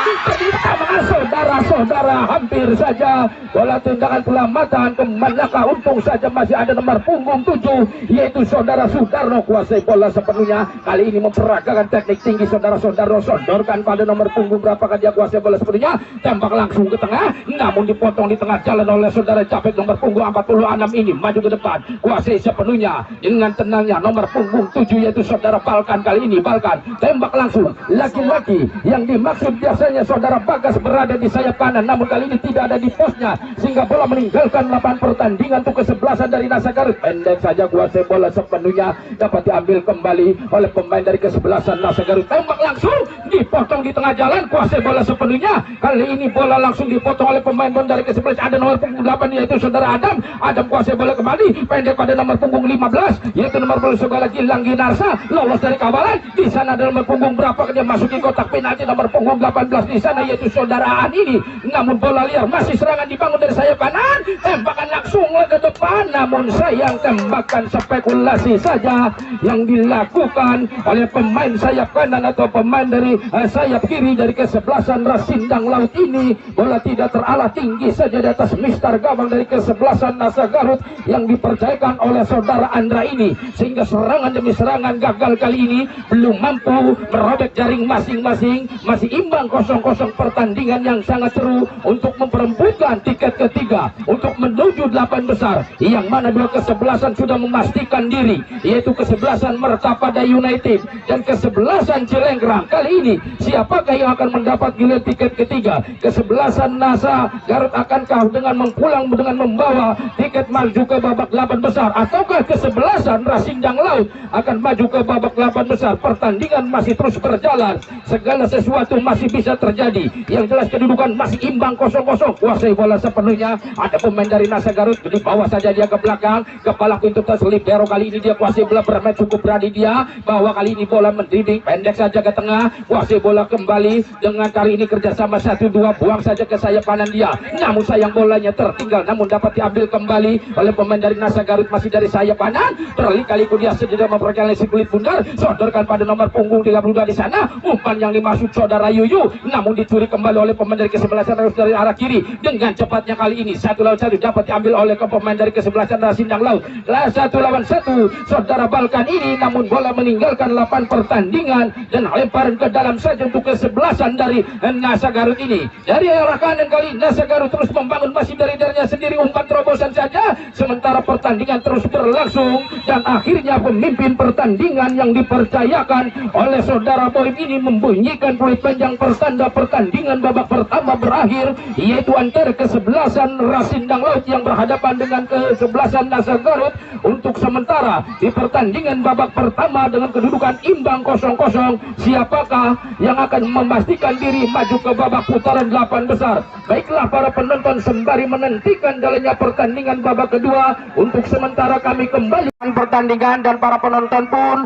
saudara-saudara, hampir saja bola tendangan pelamatan kemanakah. Untung saja masih ada nomor punggung 7 yaitu saudara Sudarno kuasai bola sepenuhnya. Kali ini memperagakan teknik tinggi saudara Sudarno, sodorkan pada nomor punggung berapakah dia kuasai bola sepenuhnya, tembak langsung ke tengah, namun dipotong di tengah jalan oleh saudara Capek. Nomor punggung 46 ini maju ke depan, kuasai sepenuhnya dengan tenangnya nomor punggung 7 yaitu saudara Balkan. Kali ini Balkan tembak langsung, laki-laki yang dimaksud biasanya saudara Bagas berada di sayap kanan, namun kali ini tidak ada di posnya sehingga bola meninggalkan lapangan pertandingan untuk kesebelasan dari Nasa Garut. Pendek saja kuasai bola sepenuhnya, dapat diambil kembali oleh pemain dari kesebelasan Nasa Garut. Tembak langsung dipotong di tengah jalan, kuasai bola sepenuhnya. Kali ini bola langsung dipotong oleh pemain dari kesebelasan, ada nomor punggung 8 yaitu saudara Adam kuasai bola kembali, pendek pada nomor punggung 15 yaitu nomor punggung saudara Gilang Ginarsa, lolos dari kawalan. Di sana ada nomor punggung berapa dia masuki kotak penalti nomor punggung 18 di sana yaitu saudara An ini. Namun bola liar, masih serangan dibangun dari sayap kanan, tembakan langsung ke depan, namun sayang tembakan spekulasi saja yang dilakukan oleh pemain sayap kanan atau pemain dari sayap kiri dari kesebelasan Rasindang Laut ini. Bola tidak terarah, tinggi saja di atas mistar gawang dari kesebelasan Nasa Garut yang dipercayakan oleh saudara Andra ini, sehingga serangan demi serangan gagal. Kali ini belum mampu merobek jaring masing-masing, masih imbang 0-0. Pertandingan yang sangat seru untuk memperebutkan tiket ketiga untuk menuju 8 besar, yang mana dua kesebelasan sudah memastikan diri, yaitu kesebelasan Mertapada United dan kesebelasan Cilengkrang. Kali ini siapakah yang akan mendapat giliran tiket ketiga? Kesebelasan Nasa Garut akankah dengan pulang dengan membawa tiket maju ke babak 8 besar, ataukah kesebelasan Rasindang Laut akan maju ke babak 8 besar? Pertandingan masih terus berjalan, segala sesuatu masih bisa terjadi. Yang jelas kedudukan masih imbang 0-0. Kuasai bola sepenuhnya, ada pemain dari Nasa Garut di bawah saja, dia ke belakang, kepala pintu terselip Dero. Kali ini dia kuasai bola, bermain cukup berani dia, bahwa kali ini bola mendiding, pendek saja ke tengah, kuasai bola kembali dengan kali ini kerjasama 1-2, buang saja ke sayap kanan dia, namun sayang bolanya tertinggal, namun dapat diambil kembali oleh pemain dari Nasa Garut masih dari sayap kanan. Berkali-kali dia sedang memperoleh Sekulit Bundar, sodorkan pada nomor punggung 32 di sana, umpan yang dimaksud saudara Yuyu, namun dicuri kembali oleh pemain dari kesebelasan kesebelasan harus dari arah kiri dengan cepatnya kali ini 1 lawan 1 dapat diambil oleh pemain dari kesebelasan Sindang Laut. 1 lawan 1 saudara Balkan ini, namun bola meninggalkan lapangan pertandingan dan lemparan ke dalam saja untuk kesebelasan dari Nasa Garut ini. Dari arah kanan kali Nasa Garut terus membangun masih dari darinya sendiri, umpan terobosan saja sementara pertandingan terus berlangsung dan akhirnya pemimpin pertandingan yang dipercayakan oleh saudara Boim ini membunyikan peluit panjang pertanda pertandingan babak pertama berakhir, yaitu antara kesebelasan Sindang Laut yang berhadapan dengan kesebelasan Nasa Garut. Untuk sementara di pertandingan babak pertama dengan kedudukan imbang 0-0, siapakah yang akan memastikan diri maju ke babak putaran 8 besar? Baiklah para penonton, sembari menantikan jalannya pertandingan babak kedua, untuk sementara kami kembali pertandingan dan para penonton pun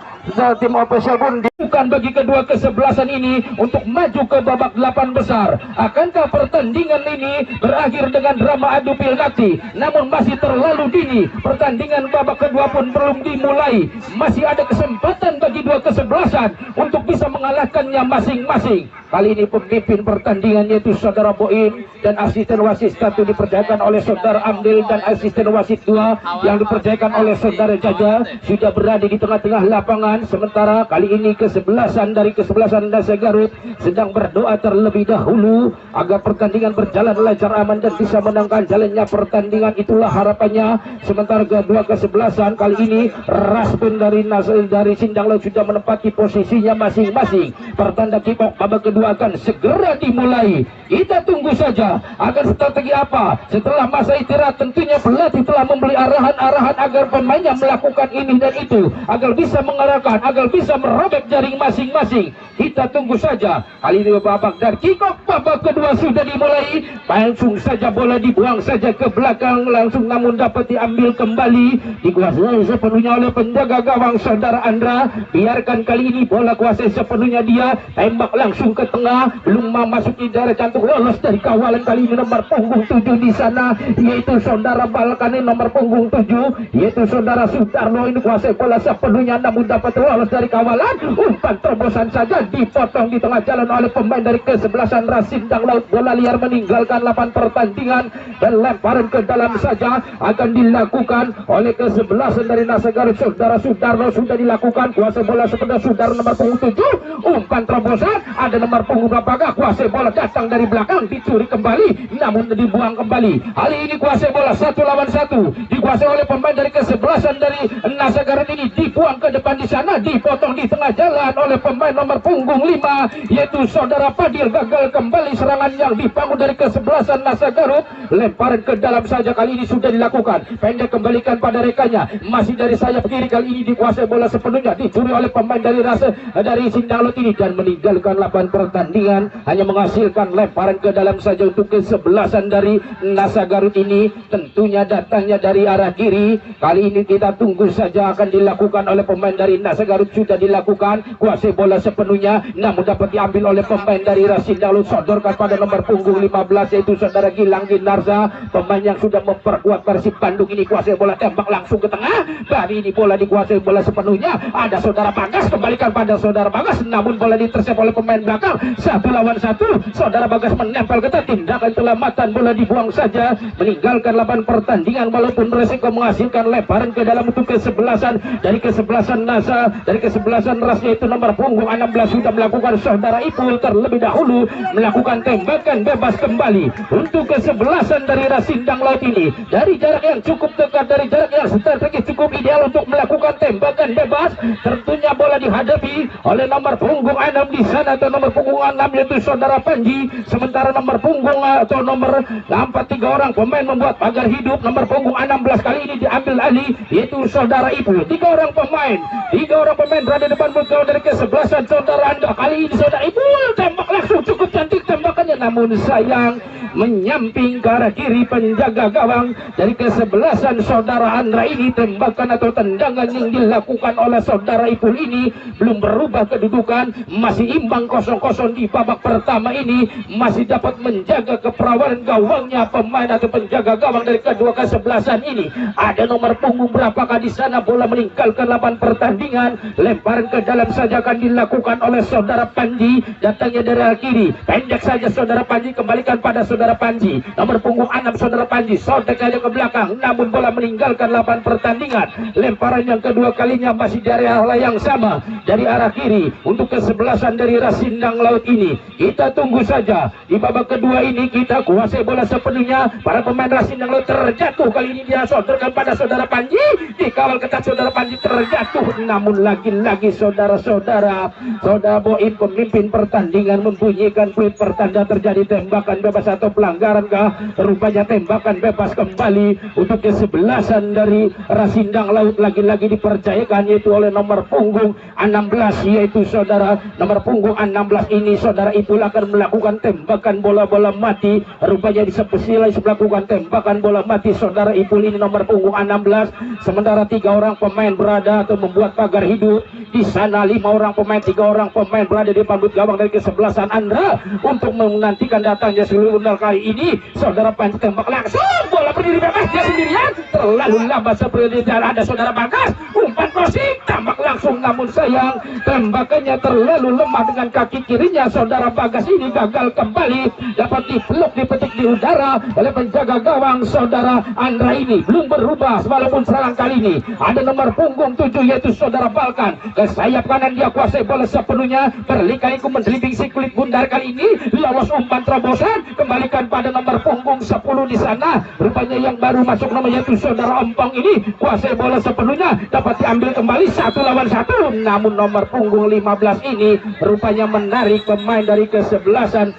tim official pun bukan bagi kedua kesebelasan ini untuk maju ke babak 8 besar. Akankah pertandingan ini berakhir dengan drama adu penalti? Namun masih terlalu dini, pertandingan babak kedua pun belum dimulai. Masih ada kesempatan bagi dua kesebelasan untuk bisa mengalahkannya masing-masing. Kali ini pemimpin pertandingan yaitu saudara Boim dan asisten wasit 1 dipercayakan oleh saudara Amdil dan asisten wasit 2 yang dipercayakan oleh saudara Jaja sudah berada di tengah-tengah lapangan. Sementara kali ini kesebelasan dari kesebelasan Nasa Garut sedang berdoa terlebih dahulu agar pertandingan berjalan lancar, aman dan bisa menangkan jalannya pertandingan. Itulah harapannya. Sementara kedua kesebelasan kali ini Raspun dari Sindang Laut sudah menempati posisinya masing-masing. Pertanda kick-off babak kedua akan segera dimulai. Kita tunggu saja akan strategi apa setelah masa istirahat. Tentunya pelatih telah memberi arahan-arahan agar pemainnya melakukan ini dan itu agar bisa mengarahkan, agar bisa merobek jaring masing-masing. Kita tunggu saja. Kali ini babak dari kick-off babak kedua sudah dimulai. Langsung saja bola dibuang saja ke belakang langsung, namun dapat diambil kembali, dikuasai sepenuhnya oleh penjaga gawang saudara Andra. Biarkan kali ini bola kuasai sepenuhnya dia, tembak langsung ke tengah, belum memasuki daerah jantung, lolos dari kawalan. Kali ini nomor punggung 7 di sana yaitu saudara Balkan, ini nomor punggung 7 yaitu saudara Sudarno, ini kuasai bola sepenuhnya namun dapat lolos dari kawalan. Umpan terobosan saja dipotong di tengah jalan oleh pemain dari kesebelasan Sindang Laut. Bola liar meninggalkan lapangan pertandingan dan lemparan ke dalam saja akan dilakukan oleh kesebelasan dari Nasa Garut. Saudara Sudarno sudah dilakukan, kuasai bola sepenuhnya Sudarno nomor punggung 7. Umpan terobosan, ada nomor punggung apakah kuasai bola datang dari belakang, dicuri kembali namun dibuang kembali. Kali ini kuasai bola 1 lawan 1 dikuasai oleh pemain dari kesebelasan dari Nasa Garut ini, dibuang ke depan di sana, dipotong di tengah jalan oleh pemain nomor punggung 5 yaitu saudara Padil. Gagal kembali serangan yang dibangun dari kesebelasan Nasa Garut. Lemparan ke dalam saja kali ini sudah dilakukan, pendek kembalikan pada rekannya, masih dari sayap kiri. Kali ini dikuasai bola sepenuhnya, dicuri oleh pemain dari Sindang Laut ini dan meninggalkan lapangan pertandingan, hanya menghasilkan lemparan ke dalam saja untuk kesebelasan dari Nasa Garut ini. Tentunya datangnya dari arah kiri. Kali ini kita tunggu saja akan dilakukan oleh pemain dari Nasa Garut. Sudah dilakukan, kuasai bola sepenuhnya namun dapat diambil oleh pemain dari Sindang Laut, sodorkan pada nomor punggung 15 yaitu saudara Gilang Ginarza, pemain yang sudah memperkuat Persib Bandung ini. Kuasai bola, tembak langsung ke tengah. Kali ini bola dikuasai bola sepenuhnya, ada saudara Bagas, kembalikan pada saudara Bagas namun bola ditersep oleh pemain belakang. 1 lawan 1 saudara Bagas menempel ketat, tindakan selamatan, bola dibuang saja meninggalkan lapangan pertandingan walaupun resiko menghasilkan lemparan ke dalam untuk kesebelasan dari kesebelasan Nasa, dari kesebelasan Rasnya itu nomor punggung 16 sudah melakukan saudara Ipul terlebih dahulu melakukan tembakan bebas kembali untuk kesebelasan dari Sindang Laut ini dari jarak yang cukup dekat, dari jarak yang strategis cukup ideal untuk melakukan tembakan bebas. Tentunya bola dihadapi oleh nomor punggung 6 di sana atau nomor punggung 6 yaitu saudara Panji. Sementara nomor punggung atau nomor 4 3 orang pemain membuat pagar hidup. Nomor punggung 16 kali ini diambil alih yaitu saudara Ipul. 3 orang pemain berada depan muka dari kesebelasan saudara Anda. Kali ini saudara Ipul tembak langsung, cukup cantik tembakannya namun sayang menyamping ke arah kiri penjaga gawang dari kesebelasan saudara Andra ini. Tembakan atau tendangan yang dilakukan oleh saudara Ipul ini belum berubah kedudukan, masih imbang 0-0 di babak pertama ini, masih dapat menjaga keperawanan gawangnya pemain atau penjaga gawang dari kedua kesebelasan ini. Ada nomor punggung berapakah di sana, bola meninggalkan lapangan pertandingan, lemparan ke dalam saja akan dilakukan oleh saudara Panji, datangnya dari arah kiri, pendek saja saudara saudara Panji, kembalikan pada saudara Panji. Nomor punggung 6 saudara Panji, sontek saja ke belakang, namun bola meninggalkan lapangan pertandingan. Lemparan yang kedua kalinya masih dari arah yang sama, dari arah kiri untuk kesebelasan dari Rasindang Laut ini. Kita tunggu saja di babak kedua ini, kita kuasai bola sepenuhnya. Para pemain Rasindang Laut terjatuh, kali ini dia sonterkan pada saudara Panji, dikawal ketat saudara Panji, terjatuh. Namun lagi-lagi saudara-saudara, saudara Boim pemimpin pertandingan membunyikan peluit pertanda terjadi tembakan bebas atau pelanggaran kah? Rupanya tembakan bebas kembali untuk kesebelasan dari Rasindang Laut. Lagi-lagi dipercayakan yaitu oleh nomor punggung 16, yaitu saudara nomor punggung 16 ini saudara Ipul akan melakukan tembakan bola-bola mati. Rupanya di sebelah melakukan tembakan bola mati saudara Ipul ini nomor punggung 16. Sementara 3 orang pemain berada atau membuat pagar hidup di sana. 5 orang pemain, 3 orang pemain berada di panggut gawang dari kesebelasan Andra untuk menantikan datangnya seluruh undang kali ini. Saudara Panji tembak langsung, bola berdiri bebas dia sendirian, terlalu lambat seperti ada saudara Bagas, umpan crossing, tembak langsung, namun sayang tembakannya terlalu lemah dengan kaki kirinya. Saudara Bagas ini gagal kembali, dapat dipeluk dipetik di udara oleh penjaga gawang. Saudara Andra ini belum berubah walaupun serangan kali ini ada nomor punggung 7 yaitu saudara Balkan. Ke sayap kanan dia kuasai bola sepenuhnya, berliku mendeliping si kulit bundar. Kali ini lolos umpan terobosan, kembalikan pada nomor punggung 10 di sana. Rupanya yang baru masuk namanya yaitu saudara Ompong ini kuasai bola sepenuhnya, dapat diambil kembali 1 lawan 1. Namun nomor punggung 15 ini rupanya menarik pemain dari kesebelasan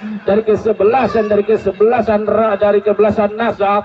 Nasab,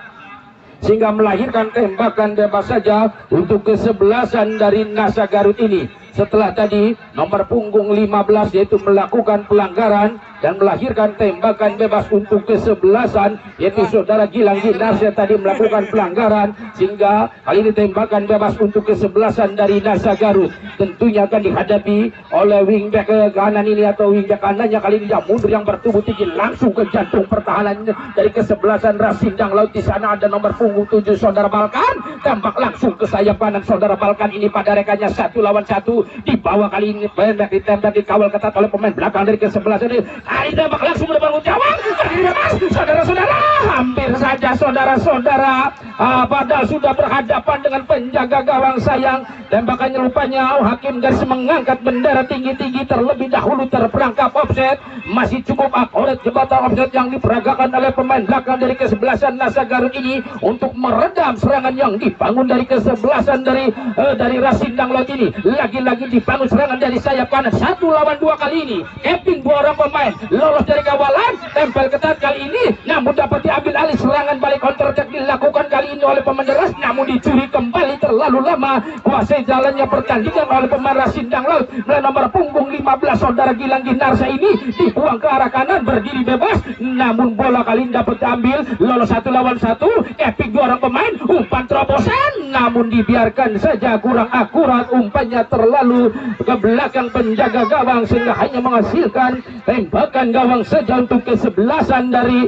sehingga melahirkan tembakan bebas saja untuk kesebelasan dari Nasa Garut ini. Setelah tadi nomor punggung 15 yaitu melakukan pelanggaran dan melahirkan tembakan bebas untuk kesebelasan yaitu saudara Gilang Ginarsa tadi melakukan pelanggaran, sehingga kali ini tembakan bebas untuk kesebelasan dari Nasa Garut tentunya akan dihadapi oleh wingback kanan ini atau wingback kanannya. Kali ini dia mundur yang bertubuh tinggi langsung ke jantung pertahanan dari kesebelasan Rasindang Laut. Di sana ada nomor punggung 7 saudara Balkan, tembak langsung ke sayap kanan saudara Balkan ini pada rekannya 1 lawan 1. Di bawah kali ini pendek ditembak, dikawal ketat oleh pemain belakang dari kesebelasan ini. Kali tembak langsung berbangun gawang, saudara-saudara, hampir saja saudara-saudara padahal sudah berhadapan dengan penjaga gawang. Sayang tembakannya rupanya hakim garis mengangkat bendera tinggi-tinggi terlebih dahulu, terperangkap offset. Masih cukup akurat jembatan offset yang diperagakan oleh pemain belakang dari kesebelasan Nasa Garut ini untuk meredam serangan yang dibangun dari kesebelasan dari Rasindang Laut ini. Lagi-lagi dibangun serangan dari sayap kanan 1 lawan 2 kali ini. Keping 2 orang pemain lolos dari kawalan, tempel ketat kali ini, namun dapat diambil alih. Serangan balik counter attack dilakukan kali ini oleh pemain Deras, namun dicuri kembali terlalu lama. Kuasai jalannya pertandingan oleh pemain Rasindang Laut melalui nomor punggung 15 saudara Gilang Ginarsa ini, dibuang ke arah kanan berdiri bebas, namun bola kali ini dapat diambil, lolos 1 lawan 1. Keping 2 orang pemain, umpan terobosan, namun dibiarkan saja, kurang akurat umpannya, terlalu ke belakang penjaga gawang sehingga hanya menghasilkan tembakan gawang saja untuk kesebelasan dari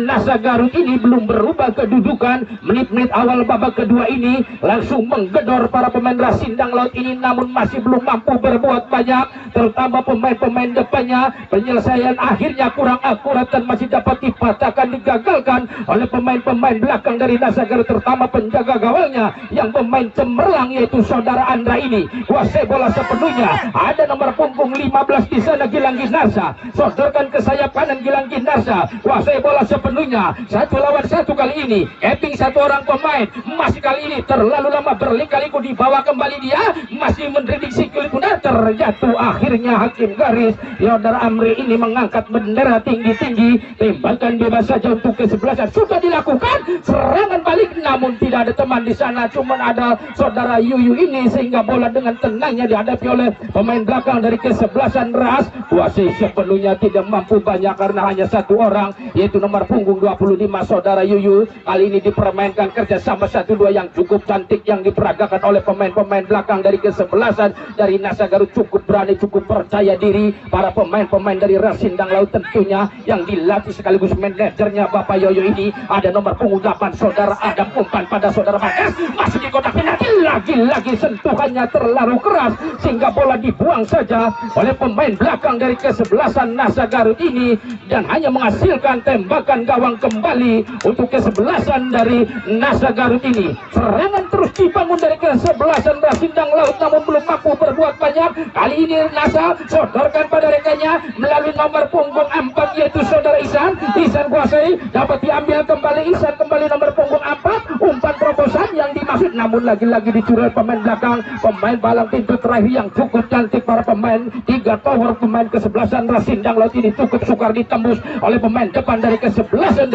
Nasa Garut ini. Belum berubah kedudukan menit-menit awal babak kedua ini, langsung menggedor para pemain Rasindang Laut ini, namun masih belum mampu berbuat banyak, terutama pemain-pemain depannya. Penyelesaian akhirnya kurang akurat dan masih dapat dipatahkan, digagalkan oleh pemain-pemain belakang dari Nasa Garut, terutama penjaga gawangnya yang pemain cemerlang yaitu saudara Andra ini. Kuasai bola sepenuhnya, ada nomor punggung 15 di sana Gilang Ginarsa, sodorkan ke sayap kanan Gilang Ginarsa, kuasai bola sepenuhnya 1 lawan 1 kali ini. Keping 1 orang pemain, masih kali ini terlalu lama, berliku-liku dibawa kembali dia, masih mendrediksi kulit bundar, terjatuh. Akhirnya hakim garis Yodar Amri ini mengangkat bendera tinggi-tinggi. Tembakan bebas saja untuk kesebelasan sudah dilakukan, serangan balik namun tidak ada teman di sana, cuman ada saudara Yuyu ini, sehingga bola dengan tenangnya dihadapi oleh pemain belakang dari kesebelasan Ras. Kuasai sepenuhnya tidak mampu banyak karena hanya 1 orang yaitu nomor punggung 25 saudara Yuyu. Kali ini dipermainkan kerjasama 1-2 yang cukup cantik yang diperagakan oleh pemain-pemain belakang dari kesebelasan dari Nasa Garut. Cukup berani, cukup percaya diri para pemain-pemain dari Rasindang Laut tentunya yang dilatih sekaligus manajernya Bapak Yoyo ini. Ada nomor punggung 8 saudara Adam, umpan pada saudara Bagas, masuk di kotak penalti. Lagi-lagi sentuhannya terlalu keras sehingga bola dibuang saja oleh pemain belakang dari kesebelasan Nasa Garut ini, dan hanya menghasilkan tembakan gawang kembali untuk kesebelasan dari Nasa Garut ini. Serangan terus dibangun dari kesebelasan Rasindang Laut namun belum mampu berbuat banyak. Kali ini Nasa sodorkan pada rekannya melalui nomor punggung 4 yaitu saudara Ihsan. Ihsan kuasai, dapat diambil kembali Ihsan, kembali nomor punggung 4. Umpan terobosan yang dimaksud namun lagi-lagi dicuri pemain belakang, pemain palang pintu terakhir yang cukup cantik para pemain 3 tower pemain kesebelasan Rasindang Laut ini cukup sukar ditembus oleh pemain depan dari kesebelasan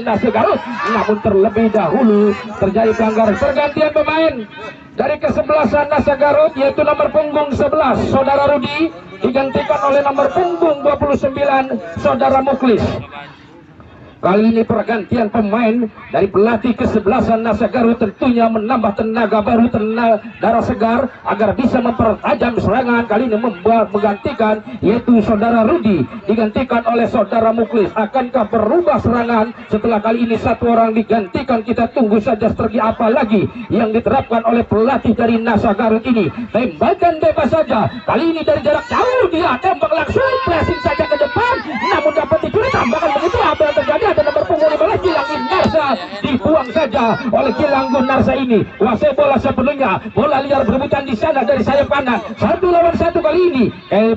Nasa Garut. Namun terlebih dahulu terjadi pelanggaran. Pergantian pemain dari kesebelasan Nasa Garut yaitu nomor punggung 11 saudara Rudi digantikan oleh nomor punggung 29 saudara Muklis. Kali ini pergantian pemain dari pelatih kesebelasan Nasa Garut tentunya menambah tenaga baru, darah segar agar bisa mempertajam serangan. Kali ini menggantikan yaitu saudara Rudi digantikan oleh saudara Muklis. Akankah berubah serangan setelah kali ini satu orang digantikan? Kita tunggu saja strategi apa lagi yang diterapkan oleh pelatih dari Nasa Garut ini. Tembakan bebas saja, kali ini dari jarak jauh dia tembak langsung, pressing saja ke depan namun dapat dicuri. Tambakan begitu, apa yang terjadi? Ada nomor punggung 15 Gilang Gunarsa, dibuang saja oleh Gilang Gunarsa ini. Kuasai bola sepenuhnya, bola liar berebutan di sana dari sayap kanan. 1 lawan 1 kali ini.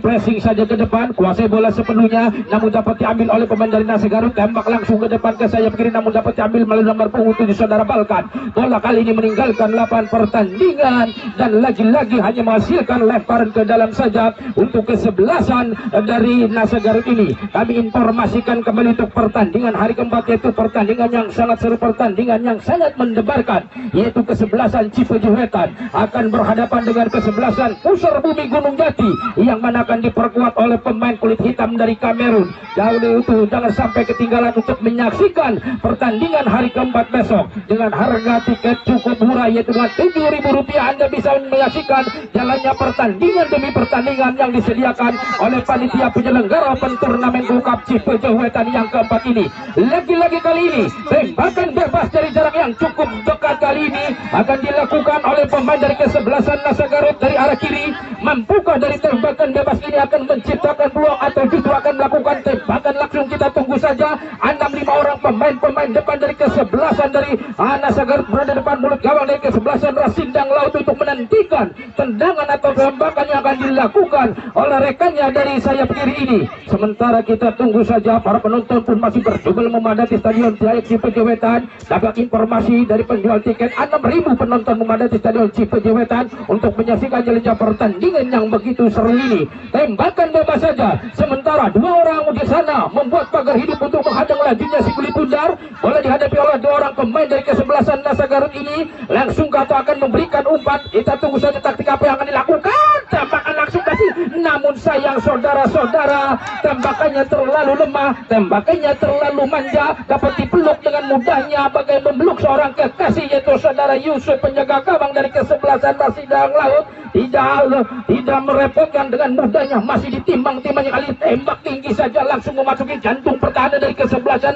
Pressing saja ke depan, kuasai bola sepenuhnya namun dapat diambil oleh pemain dari Nasa Garut. Tembak langsung ke depan ke sayap kiri namun dapat diambil melalui nomor punggung 7 saudara Balkan. Bola kali ini meninggalkan 8 pertandingan dan lagi-lagi hanya menghasilkan lemparan ke dalam saja untuk kesebelasan dari Nasa Garut ini. Kami informasikan kembali untuk pertandingan hari keempat yaitu pertandingan yang sangat seru, pertandingan yang sangat mendebarkan yaitu kesebelasan Cipeji Wetan akan berhadapan dengan kesebelasan Pusar Bumi Gunung Jati yang mana akan diperkuat oleh pemain kulit hitam dari Kamerun. Jadi itu jangan sampai ketinggalan untuk menyaksikan pertandingan hari keempat besok dengan harga tiket cukup murah yaitu dengan Rp7.000. Anda bisa menyaksikan jalannya pertandingan demi pertandingan yang disediakan oleh panitia penyelenggara turnamen Cup Cipeji Wetan yang keempat ini. Lagi-lagi kali ini tembakan bebas dari jarak yang cukup dekat kali ini akan dilakukan oleh pemain dari kesebelasan Nasa Garut dari arah kiri. Mampukah dari tembakan bebas ini akan menciptakan peluang atau justru akan melakukan tembakan langsung? Kita tunggu saja. 6-5 orang pemain depan dari kesebelasan dari Nasa Garut berada depan mulut gawang dari kesebelasan Rasindang Laut untuk menantikan tendangan atau tembakan yang akan dilakukan oleh rekannya dari sayap kiri ini. Sementara kita tunggu saja, para penonton pun masih berjubel memadati stadion Cipeji Wetan. Dapat informasi dari penjual tiket 6.000 penonton memadati stadion Cipeji Wetan untuk menyaksikan jalannya pertandingan yang begitu seru ini. Tembakan bebas saja, sementara 2 orang di sana membuat pagar hidup untuk menghadang lajunya si kulit bundar. Bola dihadapi oleh 2 orang pemain dari kesebelasan Nasa Garut ini. Langsung kata akan memberikan umpan. Kita tunggu saja taktik apa yang akan dilakukan. Tembakan langsung kasih, namun sayang saudara-saudara, tembakannya terlalu lemah, tembakannya terlalu manja, dapat dipeluk dengan mudahnya bagai memeluk seorang kekasih yaitu saudara Yusuf penjaga gawang dari kesebelasan Rasindang Laut. Tidak merepotkan, dengan mudahnya masih ditimbang-timbangnya kali tembak tinggi saja langsung memasuki jantung pertahanan dari kesebelasan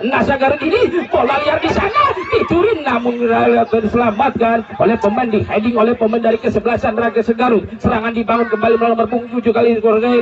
Nasa Garut ini. Bola liar di sana dicuri namun diselamatkan oleh pemain, di heading oleh pemain dari kesebelasan Raga Garut. Serangan dibangun kembali melalui nomor punggung 7 kali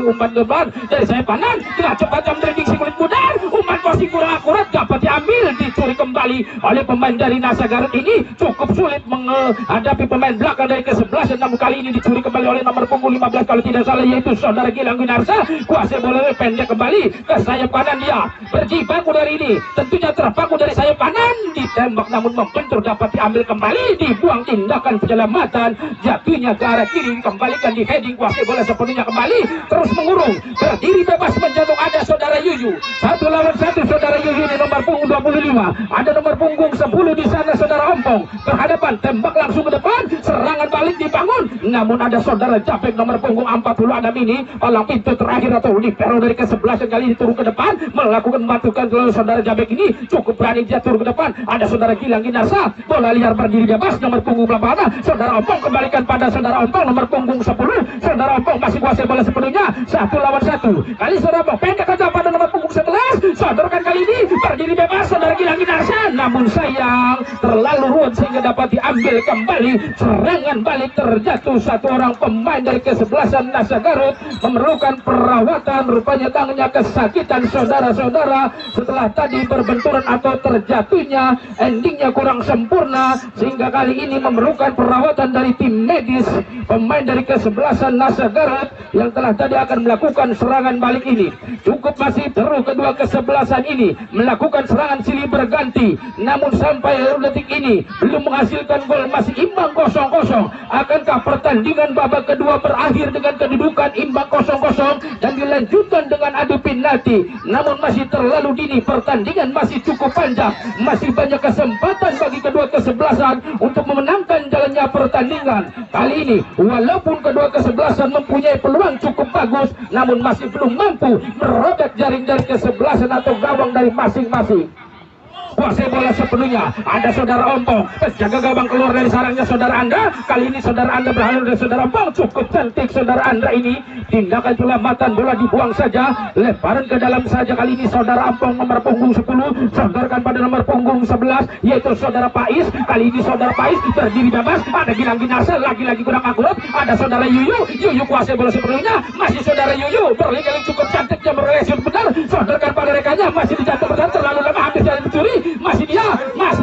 umpan depan dari sayap kanan dengan cepat jam prediksi kulit pudar. Umpan masih kurang akurat, dapat diambil, dicuri kembali oleh pemain dari Nasa Garut ini. Cukup sulit menghadapi pemain belakang dari kesebelasan, namun kali ini dicuri kembali oleh nomor punggung 15 kalau tidak salah yaitu saudara Gilang Gunarsa. Kuasai bola pendek kembali ke sayap kanan, dia berjibaku dari ini tentunya terpaku dari sayap kanan, ditembak namun membentur, dapat diambil kembali, dibuang. Tindakan penyelamatan, jatuhnya ke arah kiri, kembalikan di heading. Kuasai bola sepenuhnya kembali, terus mengurung, berdiri bebas menjatuh. Ada saudara Yuyu, 1 lawan 1 saudara Yuyu di nomor punggung 12 Ada nomor punggung 10 di sana saudara Ompong. Berhadapan, tembak langsung ke depan, serangan balik dibangun. Namun ada saudara Japek nomor punggung 46 ini palang pintu terakhir atau libero dari ke-11 kali ini turun ke depan melakukan batukan. Lalu saudara Japek ini cukup berani dia turun ke depan. Ada saudara Gilang Ginarsa, bola liar berdiri bebas nomor punggung 8. Saudara Ompong kembalikan pada saudara Ompong nomor punggung 10. Saudara Ompong masih kuasai bola sepenuhnya, 1 lawan 1. Kali saudara Ompong pendek saja pada nomor punggung 11. Sodorkan kali ini berdiri bebas saudara Gilang Ginarsa, namun sayang terlalu ruwet sehingga dapat diambil kembali. Serangan balik terjatuh satu orang pemain dari ke-11 Nasa Garut, memerlukan perawatan. Rupanya tangannya kesakitan saudara-saudara setelah tadi berbenturan atau terjatuhnya, endingnya kurang sempurna sehingga kali ini memerlukan perawatan dari tim medis pemain dari ke-11 Nasa Garut yang telah tadi akan melakukan serangan balik ini. Cukup masih terus kedua ke-11 ini melakukan serangan silih berganti, namun sampai detik ini belum menghasilkan gol, masih imbang 0-0. Akankah pertandingan babak kedua berakhir dengan kedudukan imbang 0-0 dan dilanjutkan dengan adu penalti? Namun masih terlalu dini, pertandingan masih cukup panjang, masih banyak kesempatan bagi kedua ke-11 untuk memenangkan jalannya pertandingan. Kali ini walaupun kedua ke-11 mempunyai peluang cukup bagus, namun masih belum mampu merobek jaring dari ke-11 atau gawang dari masing-masing. Kuasai bola sepenuhnya, ada saudara Ompong, penjaga gawang keluar dari sarangnya saudara Andra. Kali ini saudara Andra berhasil dari saudara Ompong, cukup cantik saudara Andra ini. Tindakan penyelamatan bola dibuang saja, lemparan ke dalam saja. Kali ini saudara Ompong nomor punggung 10 sodorkan pada nomor punggung 11 yaitu saudara Pais. Kali ini saudara Pais berdiri bebas, ada Gilang Ginarsa lagi-lagi kurang akurat. Ada saudara Yuyu kuasai bola sepenuhnya, masih saudara Yuyu berliling cukup cantik yang berreaksi benar, sodorkan pada rekannya, masih dijatuh benar, terlalu lama hampir jadi dicuri. Masih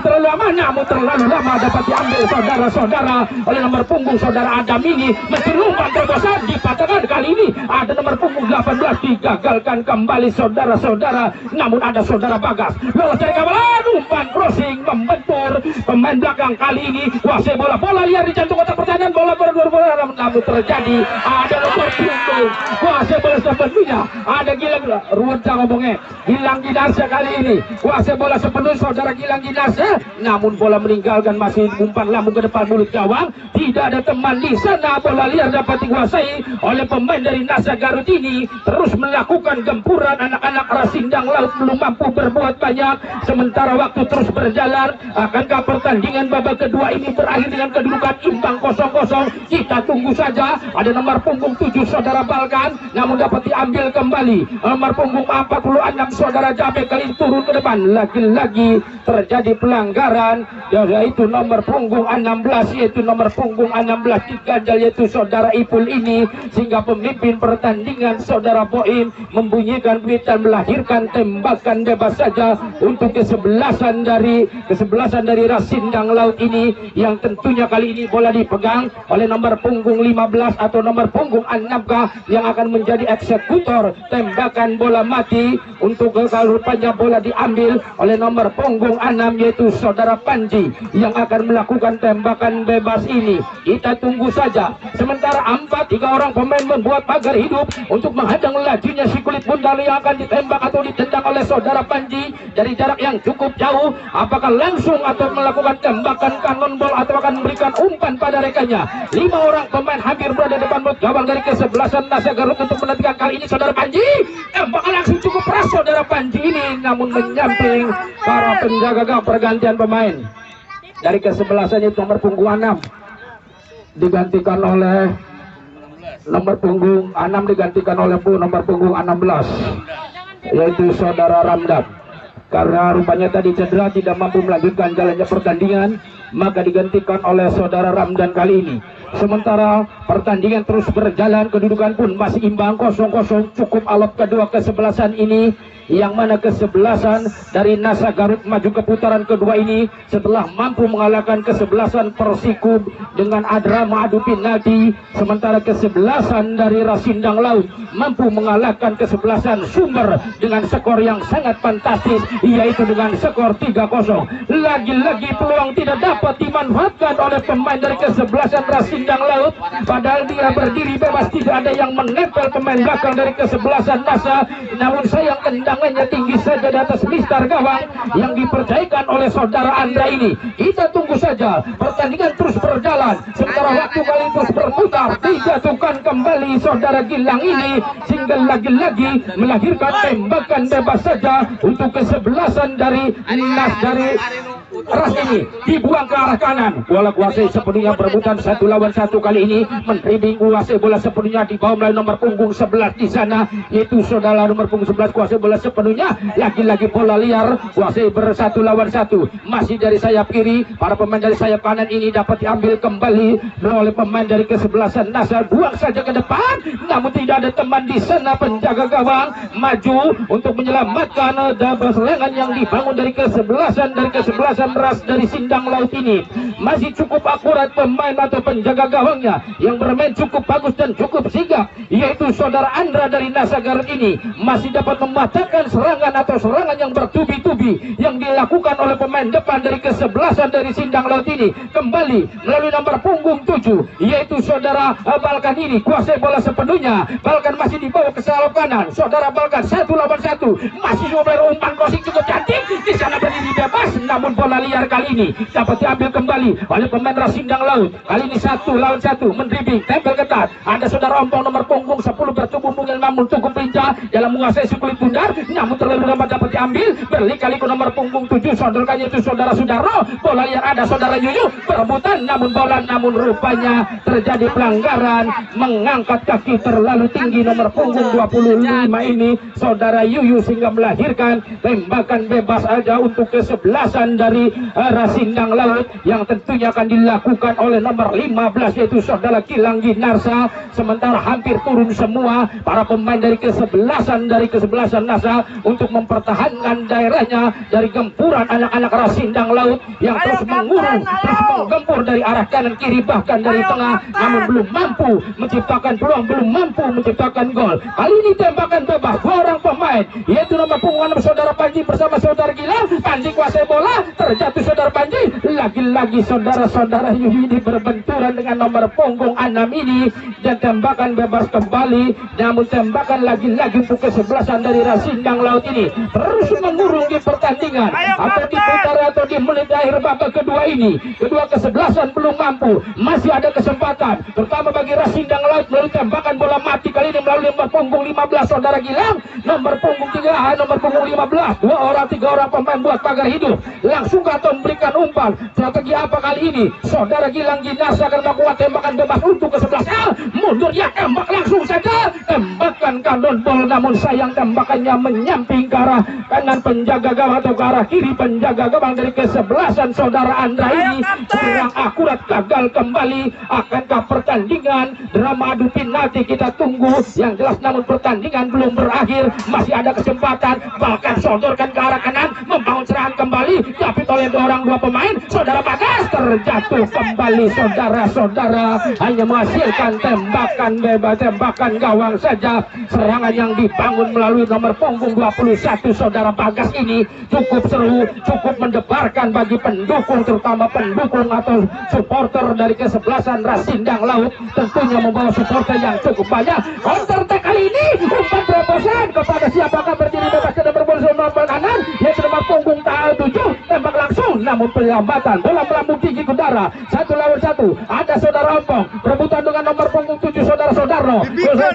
terlalu lama, namun terlalu lama dapat diambil saudara-saudara oleh nomor punggung saudara Adam ini. Meski umpan terobosan dipatahkan, kali ini ada nomor punggung 18 digagalkan kembali saudara-saudara. Namun ada saudara Bagas lolos dari kawalan, umpan crossing membentur pemain belakang. Kali ini kuasai bola liar di jantung kotak pertahanan, bola namun terjadi ada nomor punggung kuasai bola sepenuhnya, ada Gilang Ginarsa kali ini kuasai bola sepenuhnya saudara Gilang Ginarsa, namun bola meninggalkan, masih umpan lambung ke depan mulut gawang, tidak ada teman di sana. Bola liar dapat dikuasai oleh pemain dari Nasa Garut ini, terus melakukan gempuran. Anak-anak Rasindang Laut belum mampu berbuat banyak, sementara waktu terus berjalan. Akankah pertandingan babak kedua ini berakhir dengan kedudukan imbang 0-0? Kita tunggu saja. Ada nomor punggung 7 saudara Balkan, namun dapat diambil kembali. Nomor punggung 46 saudara Jabe kali turun ke depan, lagi-lagi terjadi pelanggaran, yaitu nomor punggung 16 diganjal yaitu saudara Ipul ini, sehingga pemimpin pertandingan saudara Boim membunyikan dan melahirkan tembakan bebas saja untuk ke-11 dari Rasindang Laut ini, yang tentunya kali ini bola dipegang oleh nomor punggung 15 atau nomor punggung 6 yang akan menjadi eksekutor tembakan bola mati. Untuk rupanya bola diambil oleh nomor punggung 6 yaitu saudara Panji yang akan melakukan tembakan bebas ini. Kita tunggu saja. Sementara 3 orang pemain membuat pagar hidup untuk menghadang lajunya si kulit bundar yang akan ditembak atau ditendang oleh saudara Panji dari jarak yang cukup jauh. Apakah langsung atau melakukan tembakan cannonball atau akan memberikan umpan pada rekannya? 5 orang pemain hampir berada depan mulut gawang dari ke-11 Nasa Garut untuk menantikan. Kali ini saudara Panji tembakan langsung cukup keras saudara Panji ini, namun menyamping para penjaga pergantian pemain. Dari ke-11 itu nomor punggung 6 digantikan oleh nomor punggung 6 digantikan oleh nomor punggung 16 yaitu saudara Ramdan. Karena rupanya tadi cedera tidak mampu melanjutkan jalannya pertandingan, maka digantikan oleh saudara Ramdan kali ini. Sementara pertandingan terus berjalan, kedudukan pun masih imbang 0-0. Cukup alot kedua ke-11 ini, yang mana ke-11 dari Nasa Garut maju ke putaran kedua ini setelah mampu mengalahkan ke-11 Persikub dengan drama adu penalti. Sementara ke-11 dari Rasindang Laut mampu mengalahkan ke-11 Sumber dengan skor yang sangat fantastis, yaitu dengan skor 3-0. Lagi-lagi peluang tidak dapat dimanfaatkan oleh pemain dari ke-11 Rasindang Laut, padahal dia berdiri bebas, tidak ada yang menempel pemain belakang dari ke-11 Nasa. Namun sayang, tendang serangannya tinggi saja di atas mistar gawang yang dipercayakan oleh saudara Andra ini. Kita tunggu saja, pertandingan terus berjalan sementara waktu kali terus berputar. Dijatuhkan kembali saudara Gilang ini sehingga lagi-lagi melahirkan tembakan bebas saja untuk kesebelasan dari Ras ini. Dibuang ke arah kanan, bola kuasai sepenuhnya berebutan 1 lawan 1 kali ini. Mendribbling kuasai bola sepenuhnya di bawah melalui nomor punggung 11 di sana, yaitu saudara nomor punggung 11 kuasai bola sepenuhnya. Lagi-lagi bola liar kuasai bersatu lawan 1. Masih dari sayap kiri, para pemain dari sayap kanan ini dapat diambil kembali oleh pemain dari kesebelasan Nasar. Buang saja ke depan, namun tidak ada teman di sana. Penjaga gawang maju untuk menyelamatkan serangan yang dibangun dari kesebelasan Ras dari Sindang Laut ini. Masih cukup akurat pemain atau penjaga gawangnya yang bermain cukup bagus dan cukup sigap, yaitu saudara Andra dari Nasa Garut ini. Masih dapat mematahkan serangan yang bertubi-tubi yang dilakukan oleh pemain depan dari kesebelasan dari Sindang Laut ini. Kembali melalui nomor punggung 7, yaitu saudara Balkan ini kuasai bola sepenuhnya. Balkan masih dibawa ke sayap kanan. Saudara Balkan 1 lawan 1 masih coba umpan crossing cukup cantik di sana, berdiri bebas, namun bola liar kali ini dapat diambil kembali oleh pemain Ras Sindang Laut. Kali ini 1 lawan 1 mendribbling, tempel ketat. Ada saudara Ompong nomor punggung 10 bertubuh mungkin namun cukup lincah dalam menguasai si kulit bundar, namun terlalu lambat dapat diambil. Berkali ke nomor punggung 7 sodorkannya itu saudara Sudarno. Bola liar ada saudara Yuyu berebutan, namun rupanya terjadi pelanggaran, mengangkat kaki terlalu tinggi nomor punggung 25 ini saudara Yuyu sehingga melahirkan tembakan bebas aja untuk kesebelasan dari Ras Sindang Laut yang tentunya akan dilakukan oleh nomor 15 yaitu saudara Gilang Ginarsa. Sementara hampir turun semua para pemain dari kesebelasan Nasa untuk mempertahankan daerahnya dari gempuran anak-anak Ras Sindang Laut yang terus mengurung, terus menggempur dari arah kanan kiri bahkan dari tengah, namun belum mampu menciptakan peluang, belum mampu menciptakan gol. Kali ini tembakan bebas 2 orang pemain, yaitu nomor punggung 6 saudara Panji bersama saudara Gilang. Panji kuasai bola, terjatuh saudara Panji. Lagi-lagi saudara-saudara Yuhidi berbenturan dengan nomor punggung 6 ini dan tembakan bebas kembali, namun tembakan lagi-lagi untuk kesebelasan dari Ras Sindang Laut ini terus mengurung di pertandingan atau di putaran atau di menit akhir babak kedua ini. Kedua kesebelasan belum mampu, masih ada kesempatan terutama bagi Ras Sindang Laut melalui tembakan bola mati kali ini melalui nomor punggung 15 saudara Gilang. Nomor punggung 3, nomor punggung 15, 3 orang pemain buat pagar hidup langsung atau memberikan umpan. Strategi apa kali ini? Saudara Gilang Ginarsa akan melakukan tembakan bebas untuk kesebelasan. Mundur ya, tembak langsung saja, tembakan cannonball, namun sayang tembakannya menyamping ke arah kanan penjaga gawang atau ke arah kiri penjaga gawang dari kesebelasan saudara Andra ini. Kurang akurat, gagal kembali. Akankah pertandingan drama adu penalti? Kita tunggu yang jelas, namun pertandingan belum berakhir, masih ada kesempatan. Bahkan sodorkan ke arah kanan, membangun serangan kembali, tapi oleh 2 pemain saudara Bagas terjatuh kembali. Saudara-saudara hanya menghasilkan tembakan bebas, tembakan gawang saja. Serangan yang dibangun melalui nomor punggung 21 saudara Bagas ini cukup seru, cukup mendebarkan bagi pendukung, terutama pendukung atau supporter dari kesebelasan Ras Sindang Laut. Tentunya membawa supporter yang cukup banyak. Counter attack kali ini, umpan terobosan kepada siapakah berdiri bebas ke nomor nomor kanan, yaitu nomor punggung 7, tembak langsung, namun pelambatan bola melambung tinggi ke udara. 1 lawan 1, ada saudara Ompong berebutan dengan nomor punggung 7 saudara Sudarno.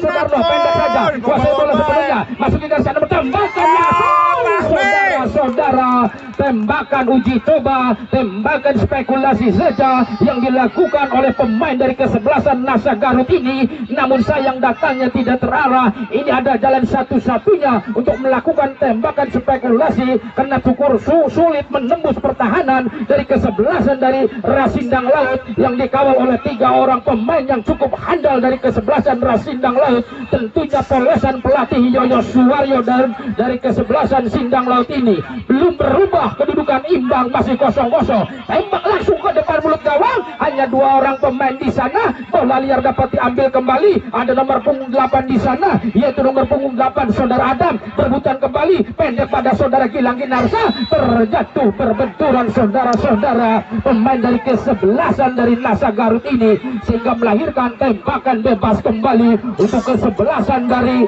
Sudarno pendek saja, kuasai bola sepenuhnya, masuk ke sana, tembakan langsung saudara. Tembakan uji coba, tembakan spekulasi saja yang dilakukan oleh pemain dari kesebelasan Nasa Garut ini, namun sayang datangnya tidak terarah. Ini ada jalan satu-satunya untuk melakukan tembakan spekulasi karena cukup sulit menembus pertahanan dari kesebelasan dari Ras Sindang Laut yang dikawal oleh 3 orang pemain yang cukup handal dari kesebelasan Ras Sindang Laut. Tentunya polesan pelatih Yoyo Suwaryo dan dari kesebelasan Sindang Laut ini belum berubah, kedudukan imbang masih 0-0. Tembak langsung ke depan mulut gawang, hanya 2 orang pemain di sana. Bola liar dapat diambil kembali, ada nomor punggung 8 di sana, yaitu nomor punggung 8 saudara Adam berebutan kembali, pendek pada saudara Gilang Ginarsa, terjatuh berbenturan saudara-saudara pemain dari kesebelasan dari Nasa Garut ini sehingga melahirkan tembakan bebas kembali untuk kesebelasan dari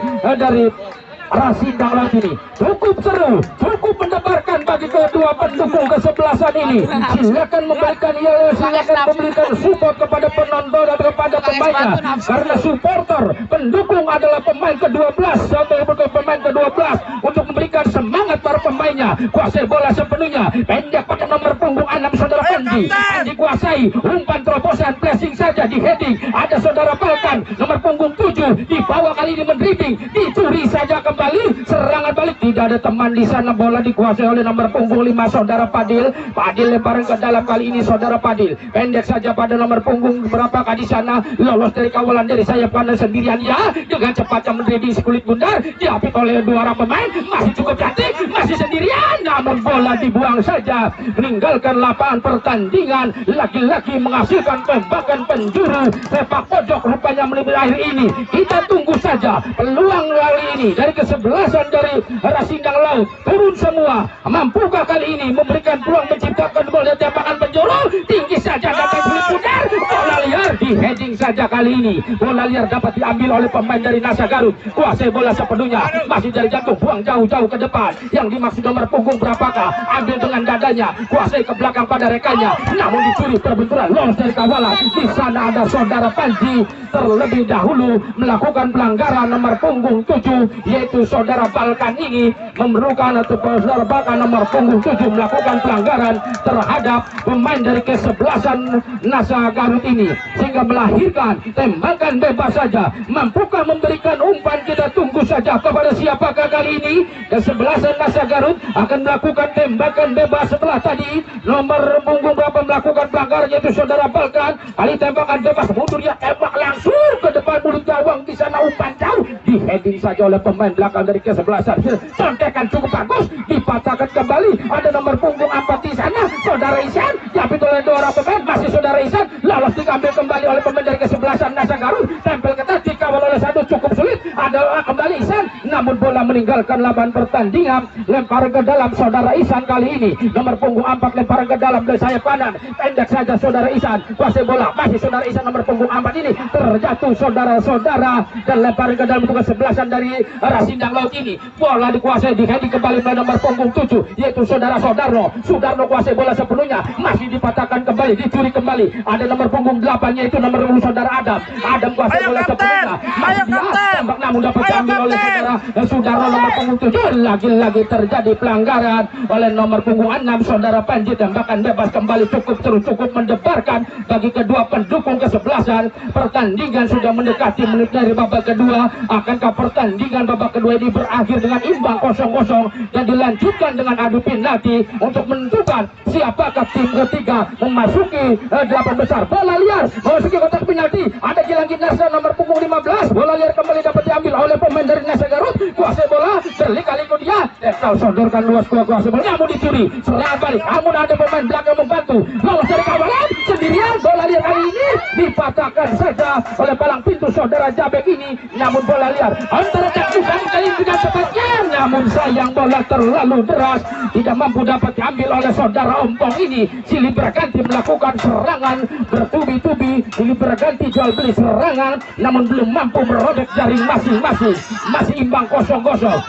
Rasindang Laut ini. Cukup seru, cukup mendebarkan bagi kedua pendukung kesebelasan ini. Silakan memberikan silakan memberikan support kepada penonton dan kepada pemainnya, karena supporter pendukung adalah pemain ke-12 atau pemain ke-12 untuk memberikan semangat para pemainnya. Kuasai bola sepenuhnya, pendek pada nomor punggung 6 saudara Panji, dikuasai umpan terobosan pressing saja di heading. Ada saudara Balkan nomor punggung 7 di bawah, kali ini mendribbling, dicuri saja kembali, serangan balik, tidak ada teman di sana, bola dikuasai oleh nomor punggung 5 saudara Padil. Padil lemparan ke dalam, kali ini saudara Padil pendek saja pada nomor punggung berapakah di sana, lolos dari kawalan dari sayap kanan sendirian, ya, dengan cepatnya mendribbling si kulit bundar, diapit oleh dua orang pemain, masih cukup cantik, masih sendirian, namun bola dibuang saja, meninggalkan lapangan pertandingan. Laki-laki menghasilkan tembakan penjuru sepak pojok rupanya menit akhir ini. Kita tunggu saja peluang kali ini dari kesebelasan dari Rasindang Laut. Turun semua, mampukah kali ini memberikan peluang menciptakan gol dan tembakan penjuru? Tinggi saja datang kulit bundar, bola liar di heading saja kali ini. Bola liar dapat diambil oleh pemain dari Nasa Garut. Kuasai bola sepenuhnya, masih dari jantung, buang jauh-jauh ke depan. Yang dimaksud nomor punggung berapakah? Ambil dengan dadanya, kuasai ke belakang pada rekannya, namun dicuri, perbenturan, lolos dari kawalan. Di sana ada saudara Panji terlebih dahulu melakukan pelanggaran nomor punggung 7, yaitu saudara Balkan ini memerlukan atau saudara Balkan nomor punggung 7 melakukan pelanggaran terhadap pemain dari kesebelasan Nasa Garut ini, sehingga melahirkan tembakan bebas saja. Mampukah memberikan umpan? Kita tunggu saja kepada siapakah kali ini. Kesebelasan Nasa Garut akan melakukan tembakan bebas setelah tadi nomor punggung berapa melakukan pelanggaran, yaitu saudara Balkan. Kali tembakan bebas, mundur, dia tembak langsung ke depan mulut gawang. Di sana umpan jauh, di heading saja oleh pemain belakang dari kesebelasan. Contekan cukup bagus, dipatahkan kembali. Ada nomor punggung 4 di sana, saudara Isan, diapit oleh dua orang pemain, masih saudara Isan, lalu diambil kembali oleh pemain dari kesebelasan Nasa Garut. Tempel ketat, dikawal oleh satu, cukup sulit. Ada kembali Isan, namun bola meninggalkan lapangan pertandingan. Lemparan ke dalam saudara Isan kali ini, nomor punggung 4 lemparan ke dalam dari sayap kanan, pendek saja saudara Isan, kuasai bola, masih saudara Isan nomor punggung 4 ini, terjatuh saudara-saudara, dan lemparan ke dalam untuk kesebelasan dari Rasindang Laut ini. Bola dikuasai, di heading kembali oleh nomor punggung 7, yaitu saudara Sudarno kuasai bola sepenuhnya, masih dipatahkan kembali, dicuri kembali. Ada nomor punggung 8, yaitu nomor saudara Adam kuasai bola sepenuhnya, masih tembak, namun dapat diambil oleh saudara Sudarno nomor punggung 7. Lagi-lagi terjadi pelanggaran oleh nomor punggung 6 saudara Panji. Tembakan bebas kembali, cukup terus, cukup mendebarkan bagi kedua pendukung kesebelasan. Pertandingan sudah mendekati menit dari babak kedua. Akankah pertandingan babak kedua ini berakhir dengan imbang 0-0 dan dilanjutkan dengan adu penalti untuk menentukan siapakah tim ketiga memasuki 8 besar. Bola liar memasuki kotak penalti, ada Gilang Ginarsa nomor punggung 15. Bola liar kembali dapat diambil oleh pemain dari Nasa Garut. Kuasai bola, berkali-kali dia Dekal sodorkan luas kuasai bola, namun dicuri. Serangan balik, namun ada pemain belakang membantu, lolos dari kawalan sendirian. Bola liar kali ini dipatahkan saja oleh palang pintu saudara Jabek ini, namun bola liar antara bukan kali dengan tepatnya, namun sayang bola terlalu deras, tidak mampu dapat diambil oleh saudara Ompong ini. Silih berganti melakukan serangan bertubi-tubi, silih berganti jual beli serangan, namun belum mampu merobek jaring masing-masing. Masih imbang 0-0.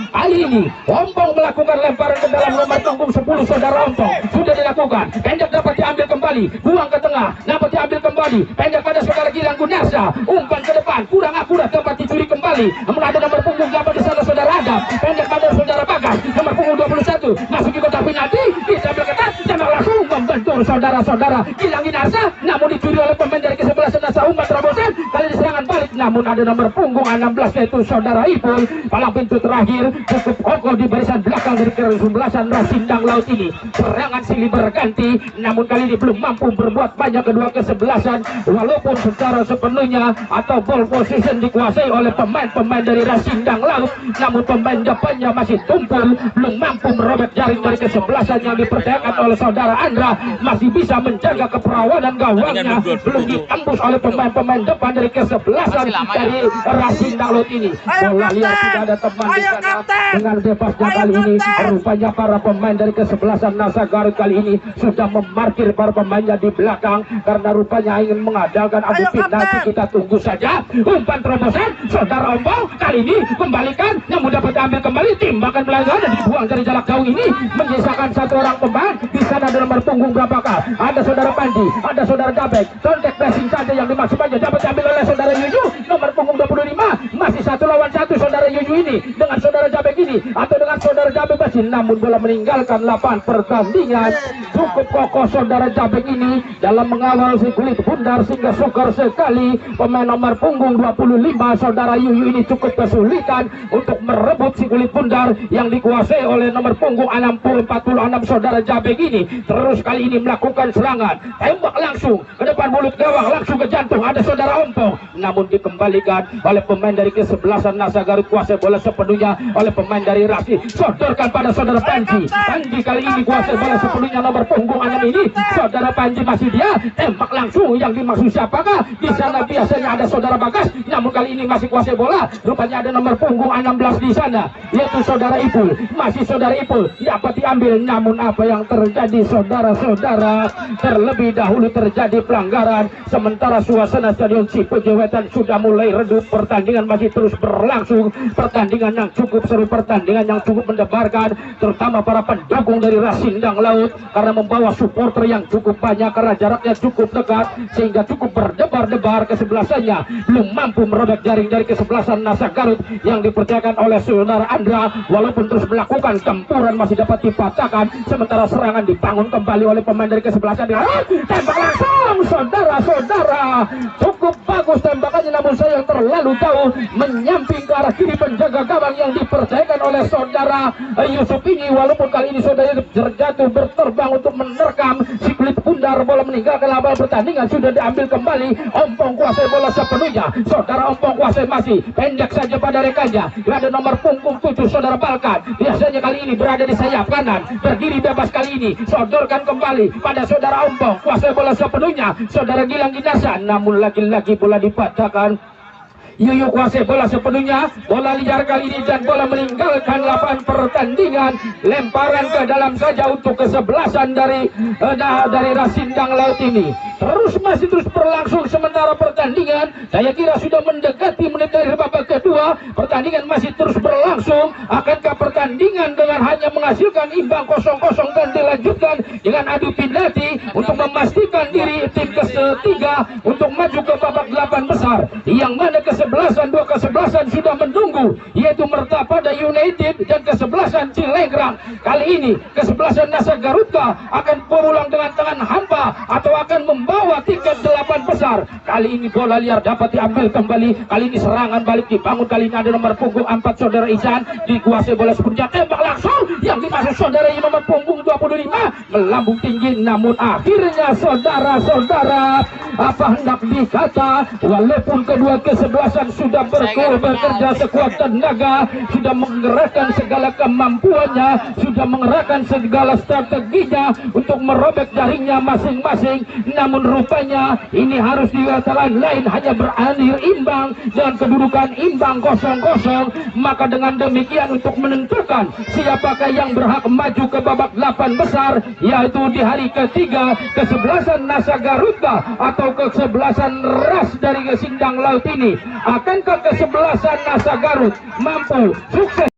Kali ini Ompong melakukan lemparan ke dalam nomor punggung 10 saudara Ompong, sudah dilakukan. Pendek dapat diambil kembali, buang ke tengah, dapat diambil kembali, pendek pada saudara Gilang Gunarsa, umpan ke depan, kurang akurat, dapat dicuri kembali. Namun ada nomor punggung 8 di sana saudara Adam, pendek pada saudara Bagas, nomor punggung 21, masuk ke kotak penalti, bisa berketat, tembak langsung membentur saudara-saudara Gilang Gunarsa, namun dicuri oleh pemain dari kesebelasan Nasa umpan terobosan. Kali ini serangan balik, namun ada nomor punggung 16 yaitu saudara Ipul. Palang pintu terakhir cukup kokoh di barisan belakang dari kesebelasan Rasindang Laut ini. Serangan silih berganti, namun kali ini belum mampu berbuat banyak kedua kesebelasan, walaupun secara sepenuhnya atau ball position dikuasai oleh pemain-pemain dari Rasindang Laut, namun pemain depannya masih tumpul, belum mampu merobek jaring dari kesebelasan yang dipercayakan oleh saudara Andra. Masih bisa menjaga keperawanan gawangnya, belum ditembus oleh pemain-pemain depan dari kesebelasan dari Rasindang Laut ini. Bola liar tidak ada teman di sana. Dengan bebasnya kali ini rupanya para pemain dari kesebelasan Nasa Garut kali ini sudah memarkir para pemainnya di belakang karena rupanya ingin mengadakan adu penalti. Kita tunggu saja umpan terobosan saudara Ompong kali ini kembalikan yang mudah dapat ambil kembali, timbakan pelanggaran dan dibuang dari jarak jauh ini menyisakan satu orang pemain. Di sana ada nomor punggung berapakah? Ada saudara Panji, ada saudara Gabek, contact pressing saja yang dimaksud saja dapat diambil oleh saudara Yuyu nomor punggung 25. Masih 1 lawan 1 saudara Yuyu ini dengan saudara Gabek ini atau dengan saudara Gabek masih, namun bola meninggalkan lapangan pertandingan. Cukup kokoh saudara Gabek ini dalam mengawal si kulit bundar sehingga sukar sekali pemain nomor punggung 25 saudara Yuyu ini cukup kesulitan untuk merebut si kulit bundar yang dikuasai oleh nomor punggung 46 saudara Gabek ini. Terus kali ini melakukan serangan, tembak langsung ke depan mulut gawang, langsung ke jantung ada saudara Ompong, namun dikembalikan oleh pemain dari kesebelasan Nasa Garut. Kuasai bola sepenuhnya oleh pemain dari Rasi, sodorkan pada saudara Panji. Panji kali ini kuasai bola sepenuhnya nomor punggung 6 ini saudara Panji, masih dia tembak langsung yang dimaksud siapakah? Di sana biasanya ada saudara Bagas, namun kali ini masih kuasai bola. Rupanya ada nomor punggung 16 di sana yaitu saudara Ipul, masih saudara Ipul dapat diambil, namun apa yang terjadi saudara-saudara, terlebih dahulu terjadi pelanggaran sementara suasana Stadion Cipeje Wetan sudah mulai redup. Pertandingan masih terus berlangsung, pertandingan yang cukup seru, pertandingan yang cukup mendebarkan, terutama para pendukung dari Rasindang Laut karena membawa supporter yang cukup banyak karena jaraknya cukup dekat sehingga cukup berdebar-debar. Kesebelasannya belum mampu merobek jaring dari kesebelasan Nasa Garut yang dipercayakan oleh saudara Andra, walaupun terus melakukan tempuran masih dapat dipatahkan sementara serangan dibangun kembali oleh pemain dari kesebelasan. Tembak langsung saudara-saudara, cukup bagus tembakannya namun sayang terlalu jauh menyamping ke arah kiri penjaga gawang yang dipercayakan oleh saudara Yusuf ini. Walaupun kali ini saudara terjatuh berterbang untuk menerkam si kulit bundar, bola meninggalkan lapangan pertandingan sudah diambil kembali. Ompong kuasai bola sepenuhnya, saudara Ompong kuasai masih pendek saja pada rekannya. Ada nomor punggung 7 saudara Balkan, biasanya kali ini berada di sayap kanan, berdiri bebas kali ini sodorkan kembali pada saudara Ompong, kuasai bola sepenuhnya saudara Gilang Ginasan, namun lagi-lagi bola dipatahkan. Yuyu kuasai bola sepenuhnya, bola liar kali ini dan bola meninggalkan lapangan pertandingan. Lemparan ke dalam saja untuk kesebelasan dari Rasindang Laut ini. Masih terus berlangsung sementara pertandingan saya kira sudah mendekati menit dari babak kedua. Pertandingan masih terus berlangsung. Akankah pertandingan dengan hanya menghasilkan imbang 0-0 dan dilanjutkan dengan adu penalti untuk memastikan diri tim ketiga untuk maju ke babak 8 besar, yang mana dua kesebelasan sudah menunggu, yaitu Mertapada United dan kesebelasan Cilegrang. Kali ini kesebelasan Nasa Garuta akan pulang dengan tangan hampa atau akan membawa tiket 8 besar. Kali ini bola liar dapat diambil kembali. Kali ini serangan balik dibangun. Kali ini ada nomor punggung 4 saudara Isan, dikuasai bola sepenuhnya, tembak langsung yang dimasuk saudara ini nomor punggung 25 melambung tinggi, namun akhirnya saudara-saudara apa hendak dikata, walaupun kedua kesebelasan sudah bekerja sekuat tenaga, sudah menggerakkan segala kemampuannya, sudah mengerahkan segala strateginya untuk merobek jaringnya masing-masing, namun rupanya ini harus dikatakan lain hanya berakhir imbang dengan kedudukan imbang 0-0. Maka dengan demikian untuk menentukan siapakah yang berhak maju ke babak 8 besar, yaitu di hari ketiga kesebelasan Nasa Garuta atau kesebelasan Ras dari Rasindang Laut ini. Akankah kesebelasan Nasa Garut mampu sukses